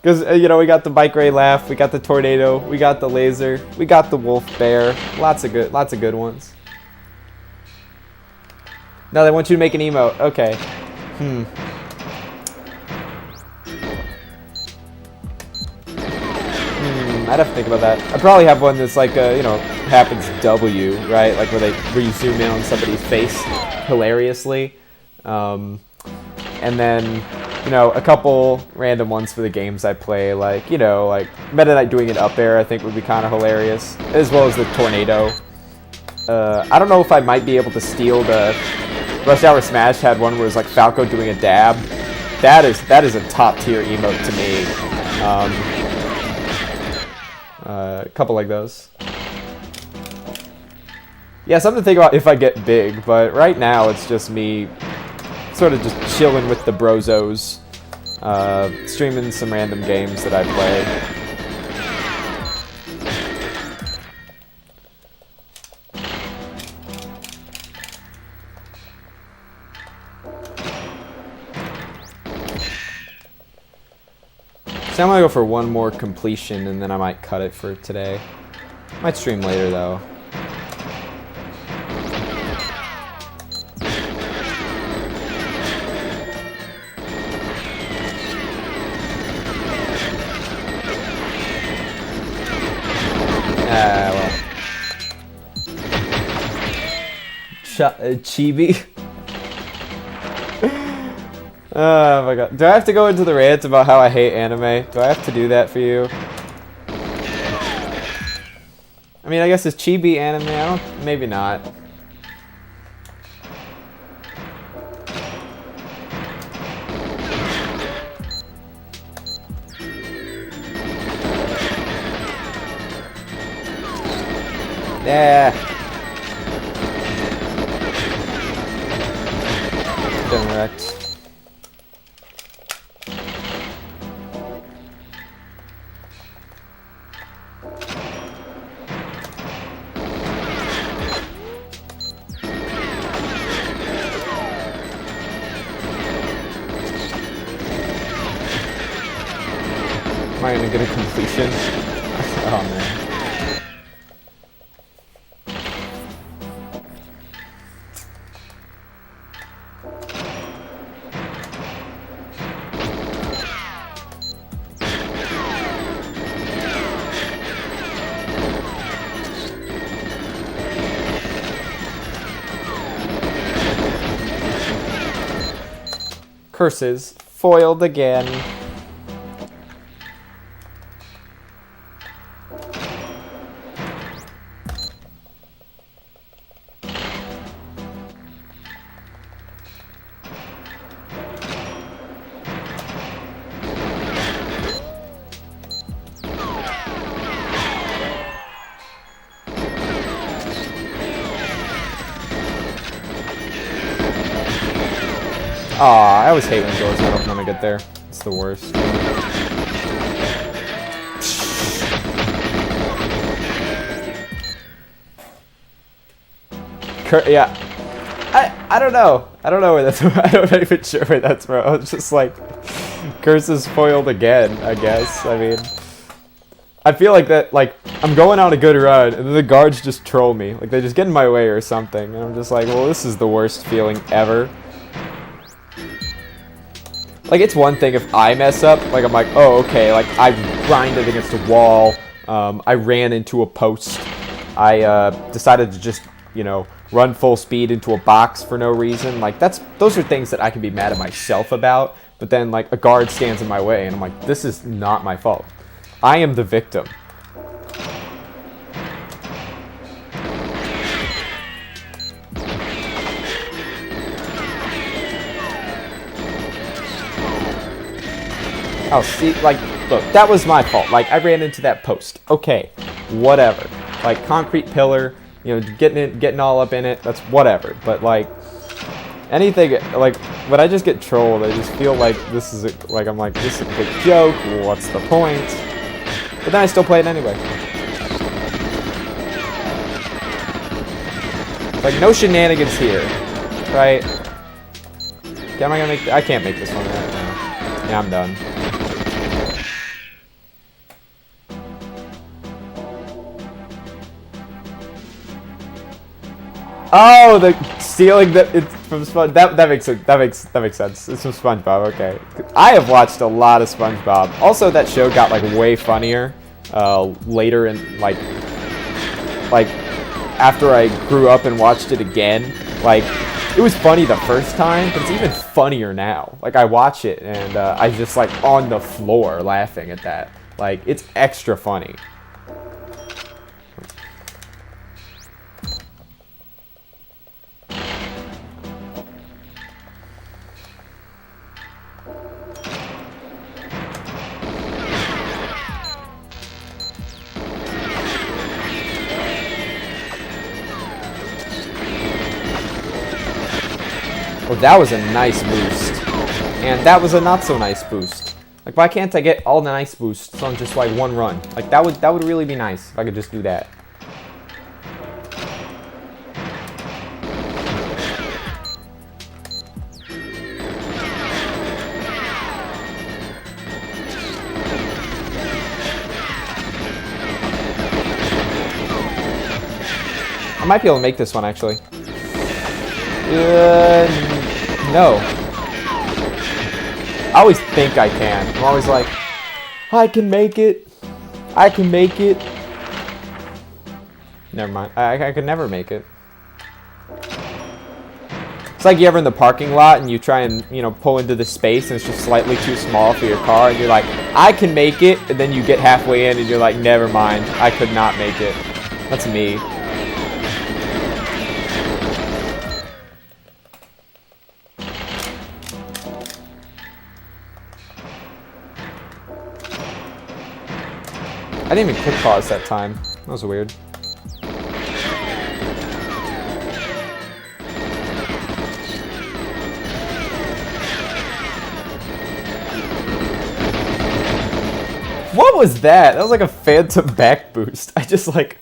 Because, you know, we got the Bike Ray Laugh, we got the Tornado, we got the Laser, we got the Wolf Bear. Lots of good ones. No, they want you to make an emote. Okay. I'd have to think about that. I'd probably have one that's like, you know, happens W, right? Like where you zoom in on somebody's face hilariously. And then, you know, a couple random ones for the games I play, like, you know, like Meta Knight doing an up air I think would be kind of hilarious, as well as the Tornado. I don't know if I might be able to steal the Rush Hour Smash had one where it was like Falco doing a dab. That is a top tier emote to me. A couple like those. Yeah, something to think about if I get big, but right now it's just me sort of just chilling with the brozos, streaming some random games that I play. So I'm gonna go for one more completion and then I might cut it for today. Might stream later though. Well. Chibi. Oh my god. Do I have to go into the rant about how I hate anime? Do I have to do that for you? I mean, I guess it's chibi anime. Maybe not. Yeah. Done wrecked. Am I gonna get a completion? Oh man. Curses. Foiled again. Aw, I always hate when doors don't open when I get there. It's the worst. Yeah. I don't know. I don't know where that's from. I'm not even sure where that's from. It's just like, curses foiled again, I guess. I mean, I feel like that, like, I'm going on a good run, and then the guards just troll me. Like, they just get in my way or something. And I'm just like, well, this is the worst feeling ever. Like, it's one thing if I mess up, like, I'm like, oh, okay, like, I grinded against a wall, I ran into a post, I decided to just, you know, run full speed into a box for no reason. Like, those are things that I can be mad at myself about, but then, like, a guard stands in my way, and I'm like, this is not my fault. I am the victim. Oh, see, like, look, that was my fault. Like, I ran into that post. Okay, whatever. Like, concrete pillar, you know, getting all up in it, that's whatever. But, like, anything, like, when I just get trolled, I just feel like this is, like, I'm like, this is a quick joke, what's the point? But then I still play it anyway. Like, no shenanigans here, right? Am I gonna make, I can't make this one right now. Yeah, I'm done. Oh, the stealing that it's from Sponge. That makes sense. It's from SpongeBob. Okay, I have watched a lot of SpongeBob. Also, that show got like way funnier later in like after I grew up and watched it again. Like, it was funny the first time, but it's even funnier now. Like, I watch it and I just like on the floor laughing at that. Like, it's extra funny. Well, that was a nice boost. And that was a not so nice boost. Like, why can't I get all the nice boosts on just like one run? Like, that would really be nice if I could just do that. I might be able to make this one actually. No. I always think I can. I'm always like, I can make it. I can make it. Never mind. I could never make it. It's like you ever in the parking lot and you try and, you know, pull into the space and it's just slightly too small for your car and you're like, I can make it, and then you get halfway in and you're like, never mind, I could not make it. That's me. I didn't even quick pause that time. That was weird. What was that? That was like a phantom back boost. I just like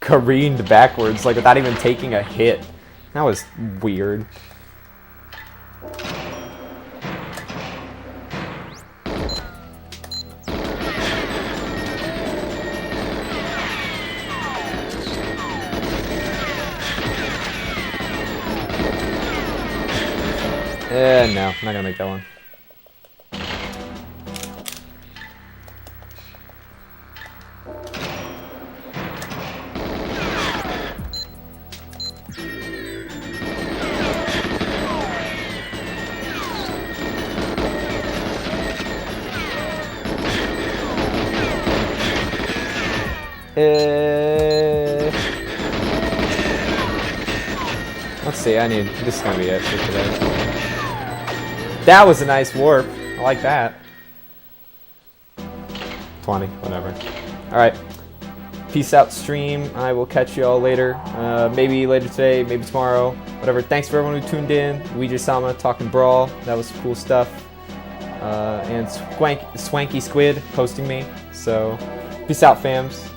careened backwards like without even taking a hit. That was weird. No, I'm not gonna make that one. Let's see, this is gonna be it for today. That was a nice warp. I like that. 20, whatever. Alright. Peace out, stream. I will catch you all later. Maybe later today, maybe tomorrow, whatever. Thanks for everyone who tuned in. Ouija-sama talking Brawl. That was cool stuff. And Swanky Squid posting me. So, peace out, fams.